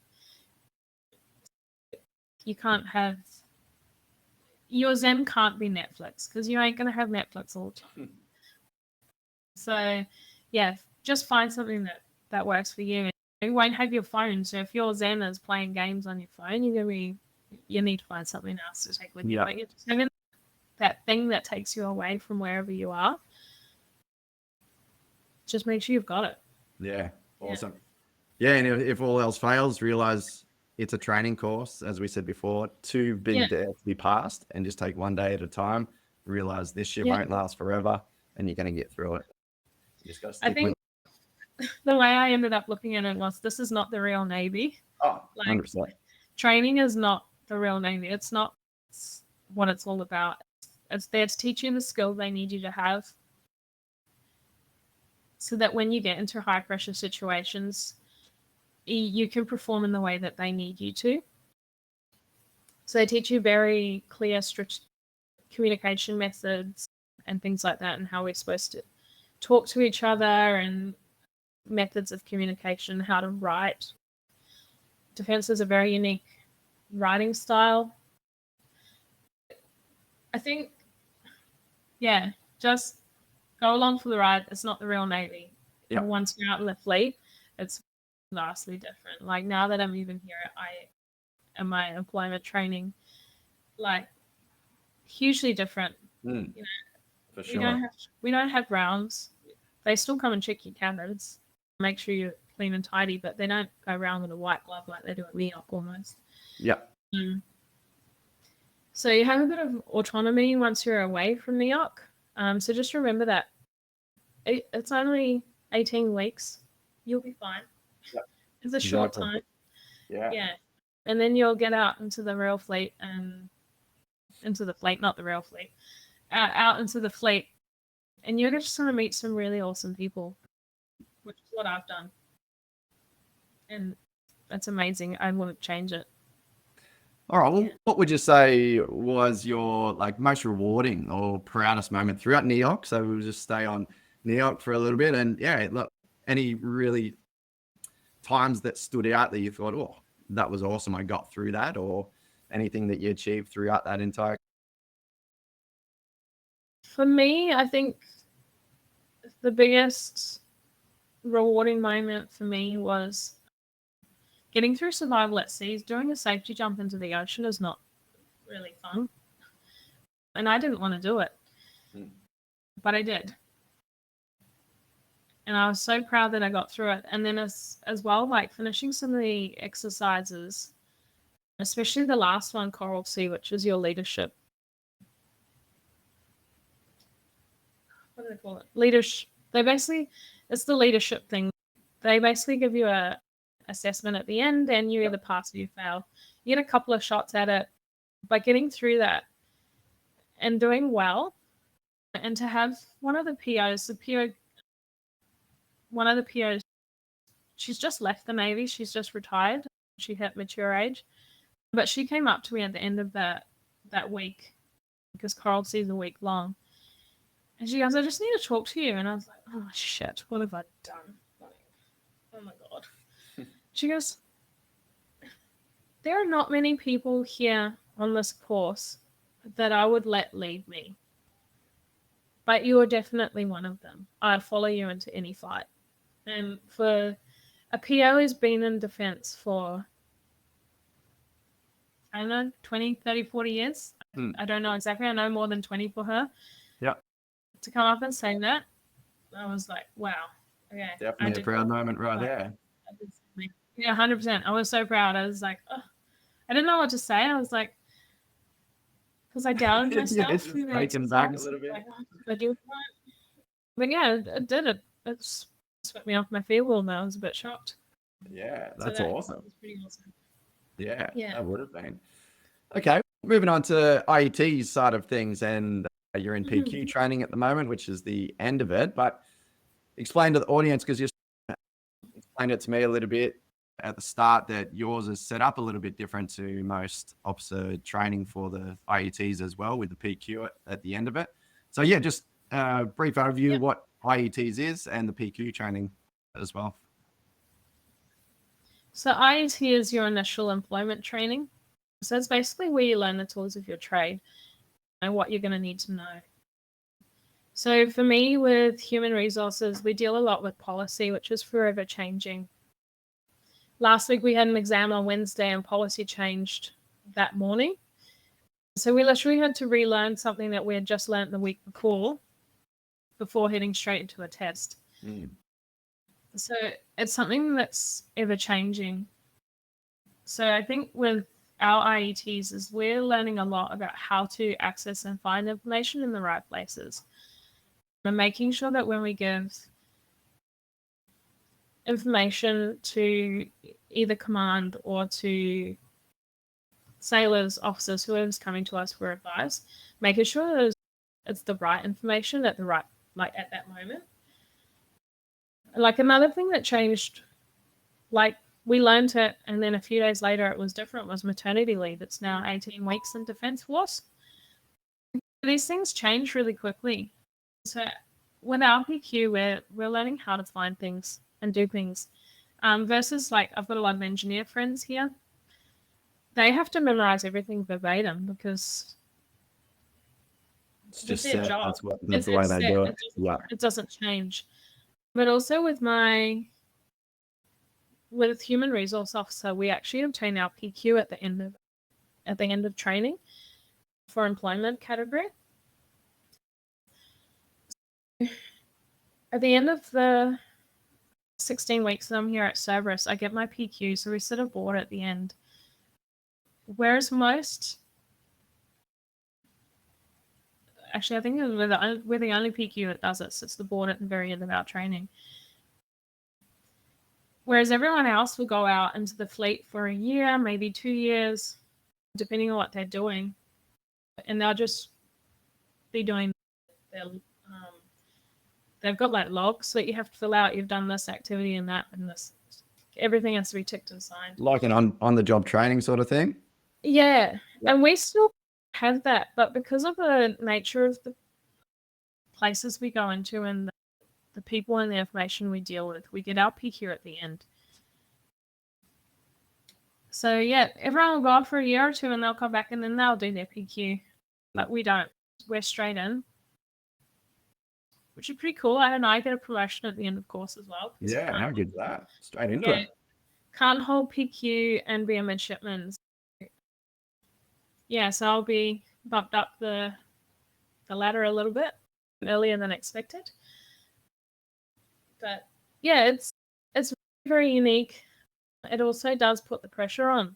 You can't have... Your zen can't be Netflix, because you ain't going to have Netflix all the time. So, yeah, just find something that works for you. You won't have your phone, so if your zen is playing games on your phone, you need to find something else to take with you. But you're just having that thing that takes you away from wherever you are. Just make sure you've got it. Yeah, awesome. Yeah, and if all else fails, realize it's a training course, as we said before, too big to be passed, and just take one day at a time. Realize this shit won't last forever, and you're going to get through it. You just got to stick with it. The way I ended up looking at it was, this is not the real Navy. 100%. Training is not the real Navy. It's not what it's all about. It's there to teach you the skill they need you to have, so that when you get into high pressure situations, you can perform in the way that they need you to. So they teach you very clear communication methods and things like that, and how we're supposed to talk to each other, and methods of communication, how to write. Defense is a very unique writing style. I think, yeah, just go along for the ride. It's not the real Navy. Yep. And once you're out in the fleet, it's vastly different. Like, now that I'm even here in my employment training, like, hugely different. For We sure. don't have rounds. They still come and check your cabinets, make sure you're clean and tidy, but they don't go around with a white glove like they do at NEOC almost. Yeah. So you have a bit of autonomy once you're away from NEOC. So just remember that it's only 18 weeks. You'll be fine. Yep. It's a short time. Yeah. And then you'll get out into the real fleet, and into the fleet, not the real fleet, out into the fleet, and you're just going to meet some really awesome people, which is what I've done. And that's amazing. I wouldn't change it. All right. Well, what would you say was your most rewarding or proudest moment throughout NEOC? So we'll just stay on NEOC for a little bit, and look, any really times that stood out that you thought, oh, that was awesome, I got through that, or anything that you achieved throughout that entire? For me, I think the biggest rewarding moment for me was getting through survival at sea. Doing a safety jump into the ocean is not really fun. And I didn't want to do it. But I did. And I was so proud that I got through it. And then as well, like finishing some of the exercises, especially the last one, Coral Sea, which is your leadership. What do they call it? Leadership. It's the leadership thing. They basically give you a assessment at the end, and you either pass or you fail. You get a couple of shots at it. By getting through that and doing well, and to have one of the POs, she's just left the Navy. She's just retired. She hit mature age. But she came up to me at the end of that week, because Coral Sea is a week long. And she goes, I just need to talk to you. And I was like, oh, shit, what have I done? Oh, my God. She goes, there are not many people here on this course that I would let lead me. But you are definitely one of them. I'd follow you into any fight. And for a PO who's been in defense for, I don't know, 20, 30, 40 years. I don't know exactly. I know more than 20 for her. Yeah. To come up and say that, I was like, wow. Okay. Definitely a proud moment right there. Yeah, 100%. I was so proud. I was like, oh. I didn't know what to say. I was like, because I doubted myself. It's just taken back a little bit. Like, oh, but yeah, it did it. It swept me off my feet wheel, and I was a bit shocked. Yeah, that's awesome. That was pretty awesome. Yeah, that would have been. Okay, moving on to IETs side of things, and you're in PQ training at the moment, which is the end of it. But explain to the audience, because you explained it to me a little bit at the start, that yours is set up a little bit different to most officer training for the IETs as well, with the PQ at the end of it. So yeah, just a brief overview what IETs is and the PQ training as well. So IET is your initial employment training. So it's basically where you learn the tools of your trade and what you're going to need to know. So for me, with human resources, we deal a lot with policy, which is forever changing. Last week we had an exam on Wednesday, and policy changed that morning. So we literally had to relearn something that we had just learned the week before heading straight into a test. So it's something that's ever changing. So I think with our IETs is we're learning a lot about how to access and find information in the right places. And making sure that when we give information to either command or to sailors, officers, whoever's coming to us for advice, making sure those it's the right information at the right, like at that moment. Like another thing that changed, like we learned it, and then a few days later it was different, was maternity leave. It's now 18 weeks in Defence Force. These things change really quickly. So with our PQ, we're learning how to find things and do things. Versus like I've got a lot of engineer friends here. They have to memorize everything verbatim because It's just their set. job. That's the way they do it. It doesn't change. But also with Human Resource Officer, we actually obtain our PQ at the end of training for employment category. At the end of the 16 weeks that I'm here at Cerberus, I get my PQ, so we sit a board at the end. Whereas actually, I think we're the only PQ that does it, so it's the board at the very end of our training. Whereas everyone else will go out into the fleet for a year, maybe 2 years, depending on what they're doing. And they'll just be doing they've got like logs that you have to fill out. You've done this activity and that and this. Everything has to be ticked and signed. Like an on-the-job training sort of thing? Yeah. And we still have that, but because of the nature of the places we go into and the people and the information we deal with, we get our PQ at the end. So yeah, everyone will go off for a year or two and they'll come back and then they'll do their PQ. But we don't. We're straight in, which is pretty cool. I get a promotion at the end of course as well. Yeah, how good is that? Straight into it. Can't hold PQ and be a midshipman. Yeah, so I'll be bumped up the ladder a little bit earlier than expected. But yeah, it's very unique. It also does put the pressure on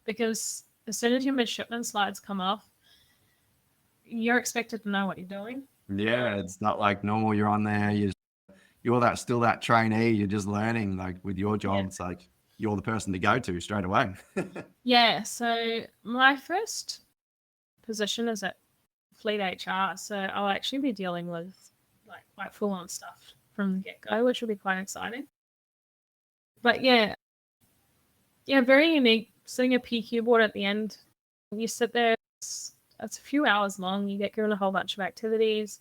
because as soon as your midshipman slides come off, you're expected to know what you're doing. Yeah, it's not like normal. You're on there. You're still that trainee. You're just learning. Like with your job, It's like you're the person to go to straight away. Yeah. So my first position is at Fleet HR. So I'll actually be dealing with like quite full on stuff from the get go, which will be quite exciting. But yeah, very unique. Sitting a PQ board at the end, you sit there. It's a few hours long. You get given a whole bunch of activities.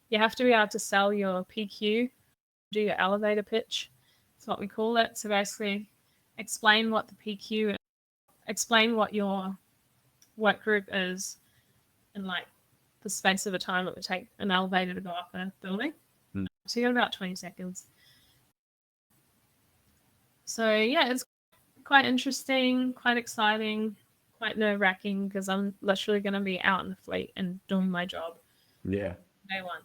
You have to be able to sell your PQ, do your elevator pitch. That's what we call it. So basically, explain what the PQ is, explain what your work group is, and like the space of a time it would take an elevator to go up a building. So you got about 20 seconds. So yeah, it's quite interesting, quite exciting, quite nerve-wracking because I'm literally going to be out in the fleet and doing my job. Yeah. Day one.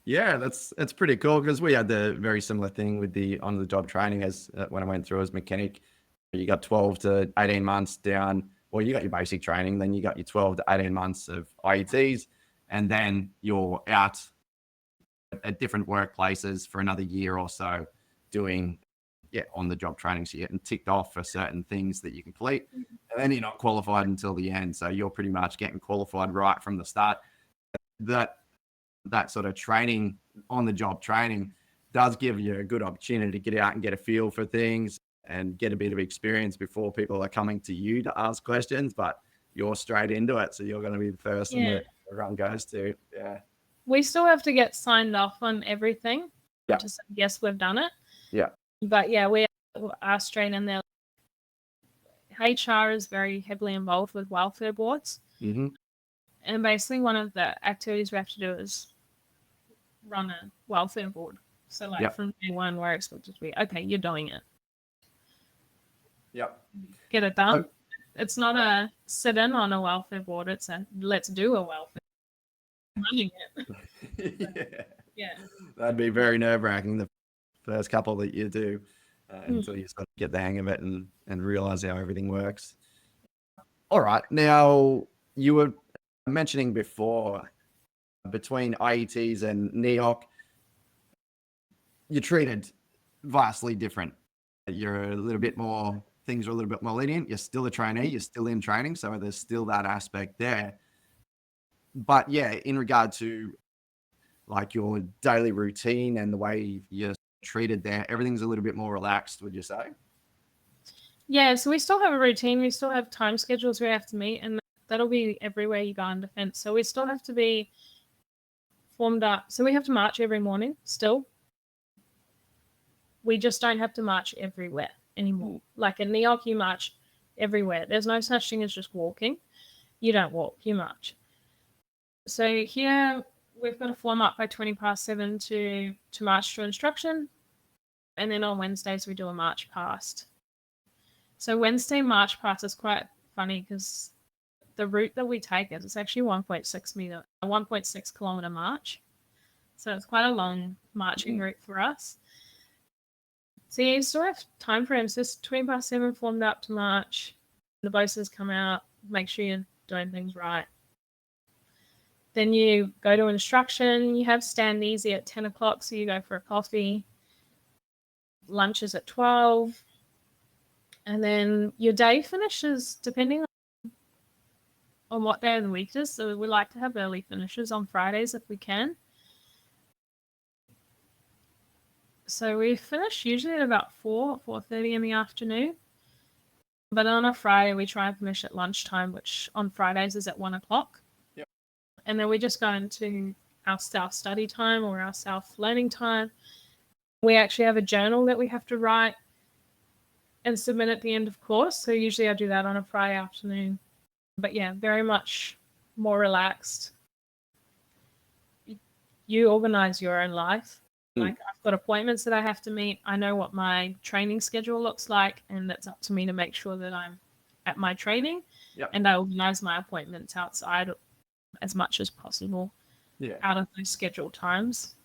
Yeah, that's pretty cool because we had the very similar thing with the on-the-job training as when I went through as mechanic. You got 12 to 18 months down. Well, you got your basic training, then you got your 12 to 18 months of IETs, and then you're out at different workplaces for another year or so doing on-the-job training. So you're getting ticked off for certain things that you complete, and then you're not qualified until the end. So you're pretty much getting qualified right from the start. That sort of training, on-the-job training, does give you a good opportunity to get out and get a feel for things and get a bit of experience before people are coming to you to ask questions, but you're straight into it. So you're going to be the first one that everyone goes to. Yeah. We still have to get signed off on everything to say, yes, we've done it. Yeah. But yeah, we are straight in there. HR is very heavily involved with welfare boards. Mm-hmm. And basically one of the activities we have to do is run a welfare board. So like from day one, we're expected to be, okay, you're doing it. Yep. Get it done. It's not a sit in on a welfare board. It's a let's do a welfare. Running it. Yeah. That'd be very nerve-wracking the first couple that you do until you sort of get the hang of it and realize how everything works. All right. Now, you were mentioning before between IETs and NEOC, you're treated vastly different. You're a little bit more, things are a little bit more lenient. You're still a trainee, you're still in training. So there's still that aspect there. But yeah, in regard to like your daily routine and the way you're treated there, everything's a little bit more relaxed, would you say? Yeah, so we still have a routine. We still have time schedules we have to meet, and that'll be everywhere you go in defense. So we still have to be formed up. So we have to march every morning still. We just don't have to march everywhere anymore. Like in NEOC, you march everywhere. There's no such thing as just walking. You don't walk, you march. So here we've got to form up by 7:20 to march to instruction. And then on Wednesdays we do a march past. So Wednesday march past is quite funny because the route that we take it's actually 1.6 kilometer march. So it's quite a long marching route for us. So yeah, you still have time frames. Just 7:20 formed up to march. The bosses come out, make sure you're doing things right. Then you go to instruction. You have stand easy at 10 o'clock, so you go for a coffee. Lunch is at 12. And then your day finishes depending on what day of the week it is. So we like to have early finishes on Fridays if we can. So we finish usually at about 4:30 in the afternoon. But on a Friday, we try and finish at lunchtime, which on Fridays is at 1 o'clock. Yep. And then we just go into our self-study time or our self-learning time. We actually have a journal that we have to write and submit at the end of course. So usually I do that on a Friday afternoon. But yeah, very much more relaxed. You organize your own life. Like I've got appointments that I have to meet. I know what my training schedule looks like, and it's up to me to make sure that I'm at my training. Yep. And I organize my appointments outside as much as possible out of those scheduled times.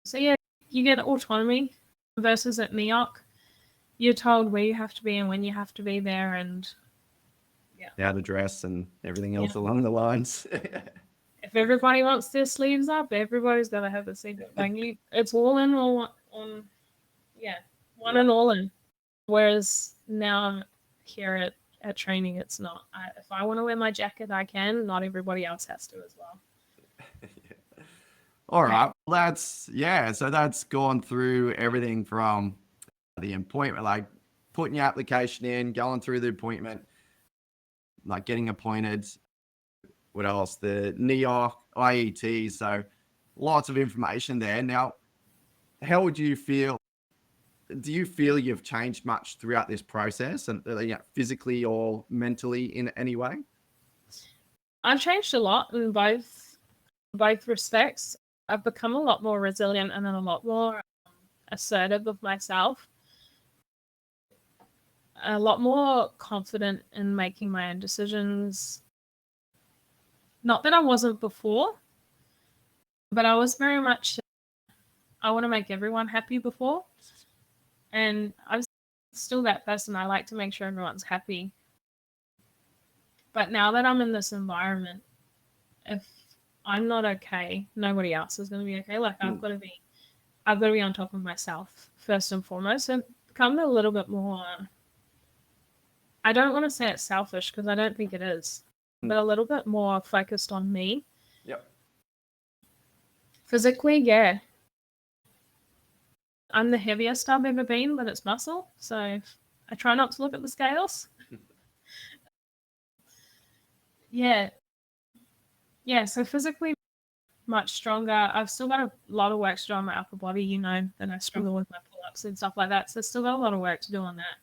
So yeah, you get autonomy versus at NEOC. You're told where you have to be and when you have to be there, and how to dress and everything else along the lines. If everybody wants their sleeves up, everybody's got to have the same thing. It's all in, all on, one and all in. Whereas now here at training, it's not. If I want to wear my jacket, I can. Not everybody else has to as well. All right. Well, so that's gone through everything from the appointment, like putting your application in, going through the appointment, like getting appointed. What else? The NEOC, IETs. So lots of information there. Now, how would you feel? Do you feel you've changed much throughout this process, and physically or mentally in any way? I've changed a lot in both respects. I've become a lot more resilient and a lot more assertive of myself. A lot more confident in making my own decisions. Not that I wasn't before, but I was very much, I want to make everyone happy before. And I'm still that person. I like to make sure everyone's happy. But now that I'm in this environment, if I'm not okay, nobody else is going to be okay. Like I've got to be on top of myself first and foremost, and become a little bit more, I don't want to say it's selfish because I don't think it is, but a little bit more focused on me. Yep. Physically, yeah. I'm the heaviest I've ever been, but it's muscle. So I try not to look at the scales. Yeah, so physically much stronger. I've still got a lot of work to do on my upper body, you know, that I struggle with my pull-ups and stuff like that. So still got a lot of work to do on that.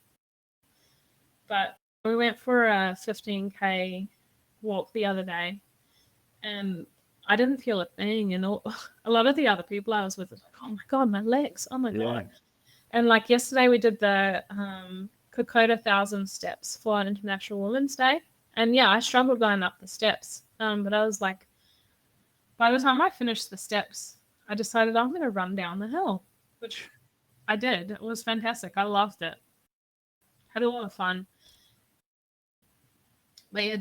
But we went for a 15K walk the other day, and I didn't feel a thing. And a lot of the other people I was with was like, oh my God, my legs, oh my God. And like yesterday we did the Kokoda 1,000 steps for an International Women's Day. And yeah, I struggled going up the steps. But I was like, by the time I finished the steps, I decided I'm going to run down the hill, which I did. It was fantastic. I loved it. Had a lot of fun. But yeah,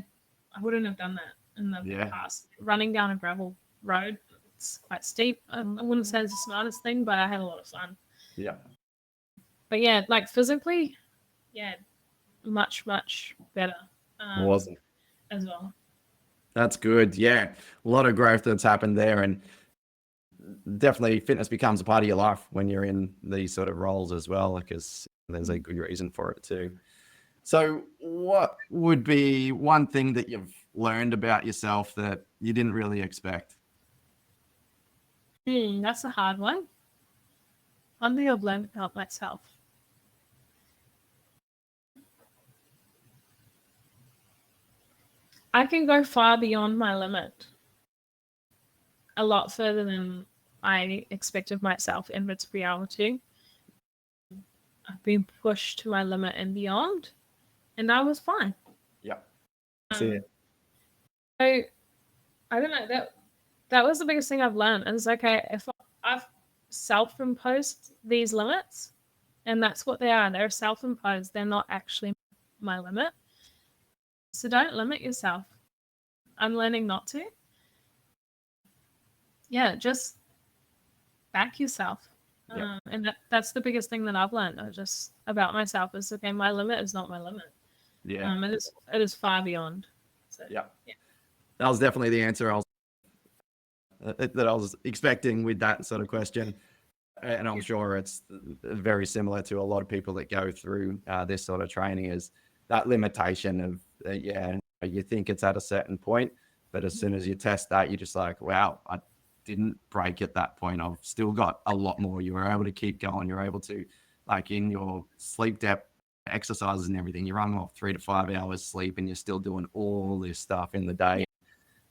I wouldn't have done that in the past. Running down a gravel road, it's quite steep. I wouldn't say it's the smartest thing, but I had a lot of fun. Yeah. But yeah, like physically, yeah, much, much better. Wasn't. As well. That's good. Yeah. A lot of growth that's happened there. And definitely fitness becomes a part of your life when you're in these sort of roles as well, because there's a good reason for it too. So what would be one thing that you've learned about yourself that you didn't really expect? That's a hard one. One thing I've learned about myself. I can go far beyond my limit. A lot further than I expected myself ever to be able to. I've been pushed to my limit and beyond, and I was fine. Yeah. See it. So I don't know, that was the biggest thing I've learned. And it's okay if I've self-imposed these limits, and that's what they are. They're self-imposed. They're not actually my limit. So don't limit yourself. I'm learning not to. Yeah, just back yourself. Yeah. And that's the biggest thing that I've learned just about myself is, okay, my limit is not my limit. Yeah. It is far beyond. So, yeah. That was definitely the answer that I was expecting with that sort of question. And I'm sure it's very similar to a lot of people that go through this sort of training, is that limitation of, you think it's at a certain point, but as soon as you test that, you're just like, wow, I didn't break at that point. I've still got a lot more. You were able to keep going. You're able to, like in your sleep depth exercises and everything, you're running off 3 to 5 hours sleep and you're still doing all this stuff in the day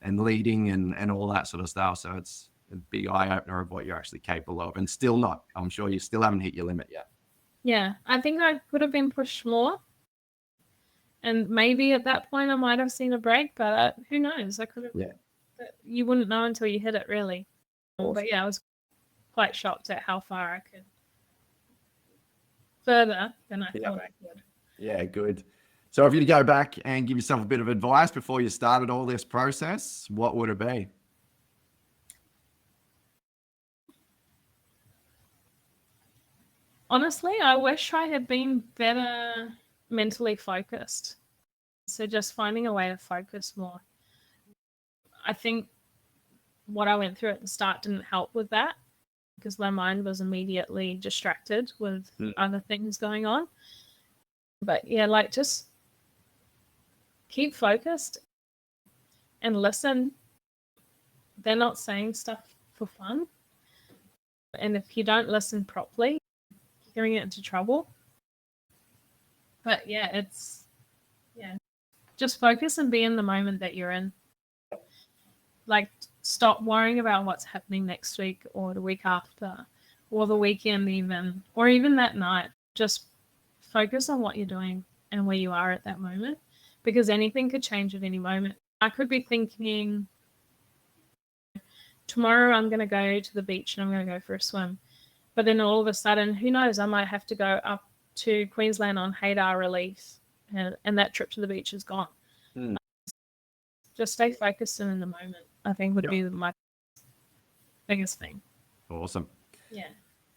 and leading and all that sort of stuff. So it's a big eye opener of what you're actually capable of, and still not. I'm sure you still haven't hit your limit yet. Yeah, I think I could have been pushed more. And maybe at that point I might have seen a break, but who knows? I could have. Yeah. You wouldn't know until you hit it, really. Awesome. But yeah, I was quite shocked at how far I could. Further than I thought I could. Yeah, good. So if you go back and give yourself a bit of advice before you started all this process, what would it be? Honestly, I wish I had been better mentally focused. So just finding a way to focus more. I think what I went through at the start didn't help with that because my mind was immediately distracted with other things going on. But yeah, like just keep focused and listen. They're not saying stuff for fun. And if you don't listen properly, you're going to get into trouble. But yeah, just focus and be in the moment that you're in. Like, stop worrying about what's happening next week or the week after or the weekend even, or even that night. Just focus on what you're doing and where you are at that moment, because anything could change at any moment. I could be thinking, tomorrow I'm going to go to the beach and I'm going to go for a swim. But then all of a sudden, who knows, I might have to go up to Queensland on Haydar relief, and that trip to the beach is gone. Just stay focused and in the moment, I think would be my biggest thing. Awesome. Yeah.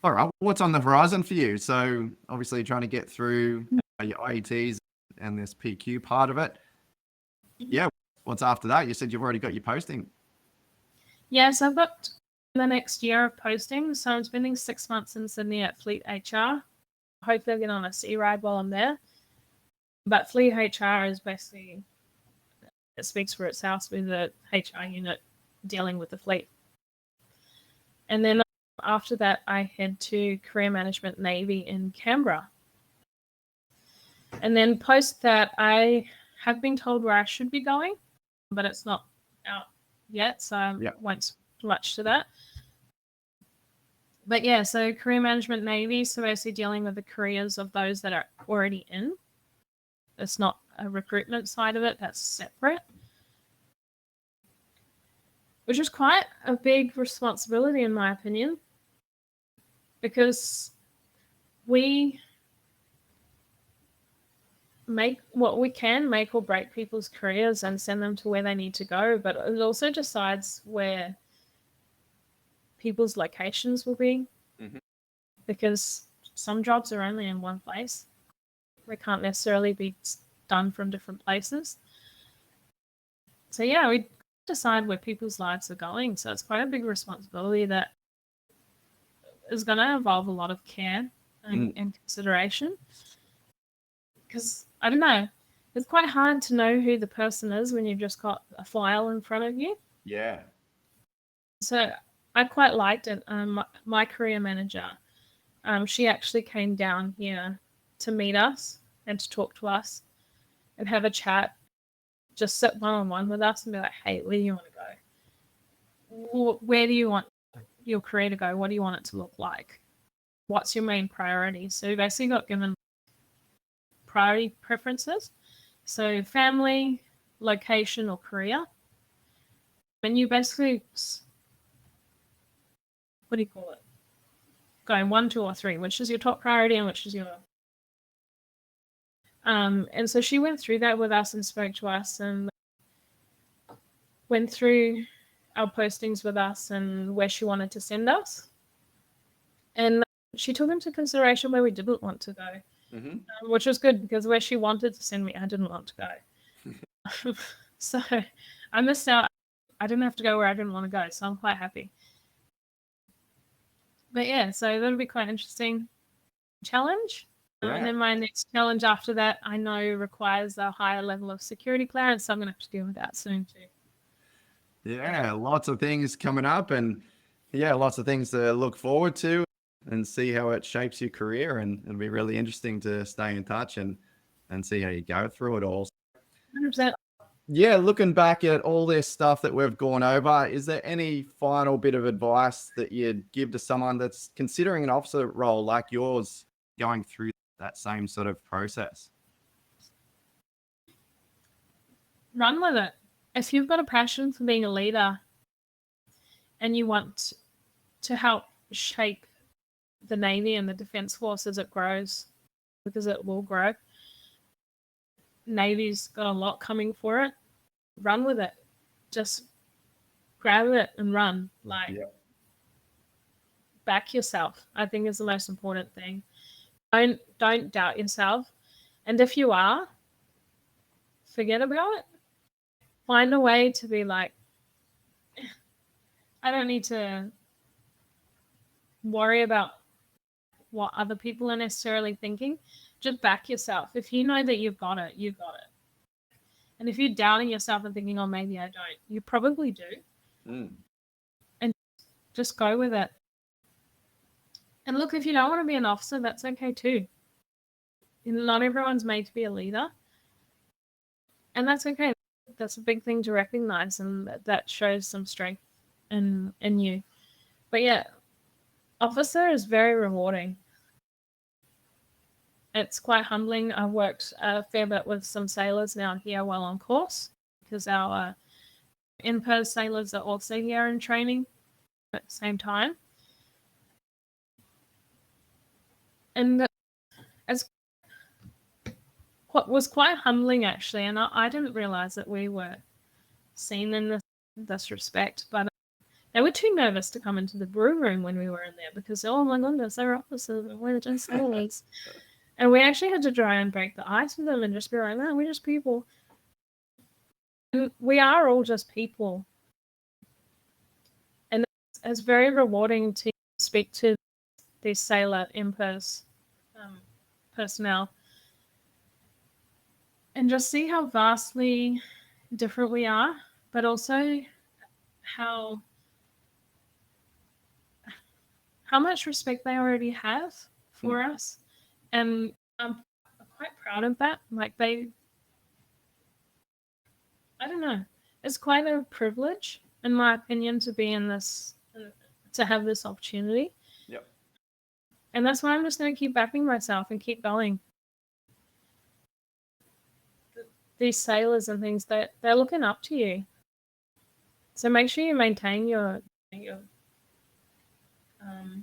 All right. What's on the horizon for you? So obviously trying to get through your IETs and this PQ part of it. Yeah. What's after that? You said you've already got your posting. Yes, I've got the next year of posting. So I'm spending 6 months in Sydney at Fleet HR. Hopefully I'll get on a sea ride while I'm there. But Fleet HR is basically, it speaks for itself, with the HR unit dealing with the fleet. And then after that, I head to Career Management Navy in Canberra. And then post that, I have been told where I should be going, but it's not out yet, so I won't speak much to that. But yeah, so Career Management Navy, so basically dealing with the careers of those that are already in. It's not a recruitment side of it, that's separate. Which is quite a big responsibility, in my opinion, because we make what we can make or break people's careers and send them to where they need to go, but it also decides where people's locations will be, because some jobs are only in one place. They can't necessarily be done from different places. So yeah, we decide where people's lives are going. So it's quite a big responsibility that is going to involve a lot of care and consideration. Because I don't know, it's quite hard to know who the person is when you've just got a file in front of you. Yeah. So I quite liked it. My career manager, she actually came down here to meet us and to talk to us and have a chat, just sit one-on-one with us and be like, hey, where do you want to go? Where do you want your career to go? What do you want it to look like? What's your main priority? So we basically got given priority preferences. So family, location, or career. And you basically, what do you call it? Going 1, 2, or 3, which is your top priority and which is your... And so she went through that with us and spoke to us and went through our postings with us and where she wanted to send us. And she took into consideration where we didn't want to go, which was good because where she wanted to send me, I didn't want to go. So I missed out. I didn't have to go where I didn't want to go, so I'm quite happy. But yeah, so that'll be quite interesting challenge. Yeah. And then my next challenge after that, I know requires a higher level of security clearance, so I'm going to have to deal with that soon too. Yeah, lots of things coming up and yeah, lots of things to look forward to and see how it shapes your career. And it'll be really interesting to stay in touch and see how you go through it all. 100%. Yeah, looking back at all this stuff that we've gone over, is there any final bit of advice that you'd give to someone that's considering an officer role like yours, going through that same sort of process? Run with it. If you've got a passion for being a leader and you want to help shape the Navy and the Defence Force as it grows, because it will grow, Navy's got a lot coming for it. Run with it. Just grab it and run. Back yourself, I think, is the most important thing. Don't doubt yourself. And if you are, forget about it. Find a way to be like, I don't need to worry about what other people are necessarily thinking. Just back yourself. If you know that you've got it, you've got it. And if you're doubting yourself and thinking, oh, maybe I don't, you probably do. And just go with it. And look, if you don't want to be an officer, that's okay too. Not everyone's made to be a leader. And that's okay. That's a big thing to recognize, and that shows some strength in you. But yeah, officer is very rewarding. It's quite humbling. I've worked a fair bit with some sailors now here while on course, because our in-post sailors are also here in training at the same time. And as what was quite humbling actually, and I didn't realize that we were seen in this respect, but they were too nervous to come into the brew room when we were in there because, oh my goodness, they were officers and we're just sailors. And we actually had to try and break the ice with them and just be like, no, we're just people. And we are all just people. And it's very rewarding to speak to these sailor in-post personnel and just see how vastly different we are, but also how much respect they already have for us. And I'm quite proud of that. Like I don't know, it's quite a privilege, in my opinion, to be in this, to have this opportunity. Yep. And that's why I'm just going to keep backing myself and keep going. These sailors and things, they're looking up to you. So make sure you maintain your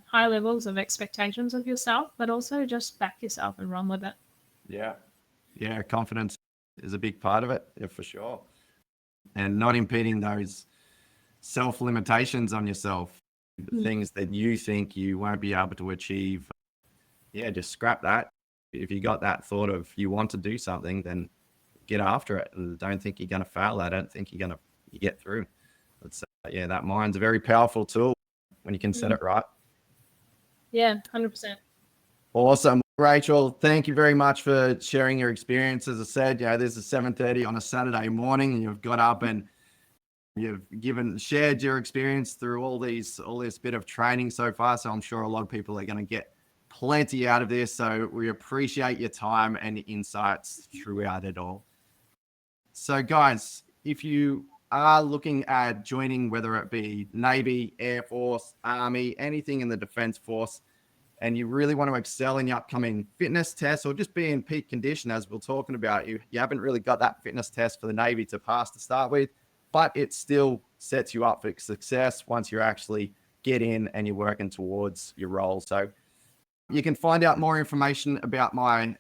high levels of expectations of yourself, but also just back yourself and run with it. Yeah, confidence is a big part of it, yeah, for sure. And not impeding those self-limitations on yourself, things that you think you won't be able to achieve. Yeah, just scrap that. If you got that thought of you want to do something, then get after it. I don't think you're going to fail. I don't think you get through. It's, yeah, that mind's a very powerful tool when you can set it right. Yeah, 100%. Awesome. Rachel, thank you very much for sharing your experience. As I said, this is 7:30 on a Saturday morning, and you've got up and you've shared your experience through all this bit of training so far. So I'm sure a lot of people are going to get plenty out of this. So we appreciate your time and insights throughout it all. So guys, if you are looking at joining, whether it be Navy, Air Force, Army, anything in the Defense Force, and you really want to excel in your upcoming fitness tests or just be in peak condition, as we're talking about, you haven't really got that fitness test for the Navy to pass to start with, but it still sets you up for success once you actually get in and you're working towards your role. So you can find out more information about my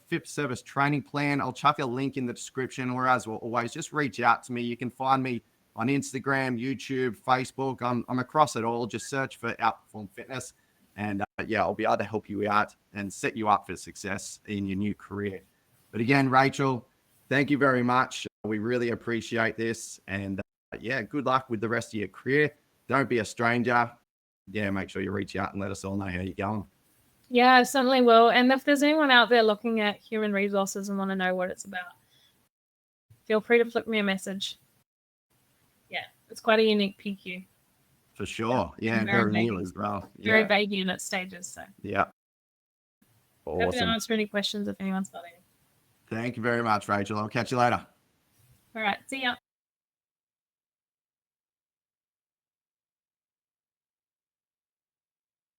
fifth service training plan. I'll chuck a link in the description, or as always, just reach out to me. You can find me on Instagram, YouTube, Facebook. I'm across it all. Just search for Outperform Fitness. And I'll be able to help you out and set you up for success in your new career. But again, Rachael, thank you very much. We really appreciate this. And good luck with the rest of your career. Don't be a stranger. Make sure you reach out and let us all know how you're going. Yeah, I certainly will. And if there's anyone out there looking at human resources and want to know what it's about, feel free to flick me a message. Yeah, it's quite a unique PQ. For sure. Yeah, and very new as well. Very vague in its stages. So yeah. Awesome. Happy to answer any questions if anyone's got any. Thank you very much, Rachael. I'll catch you later. All right. See ya.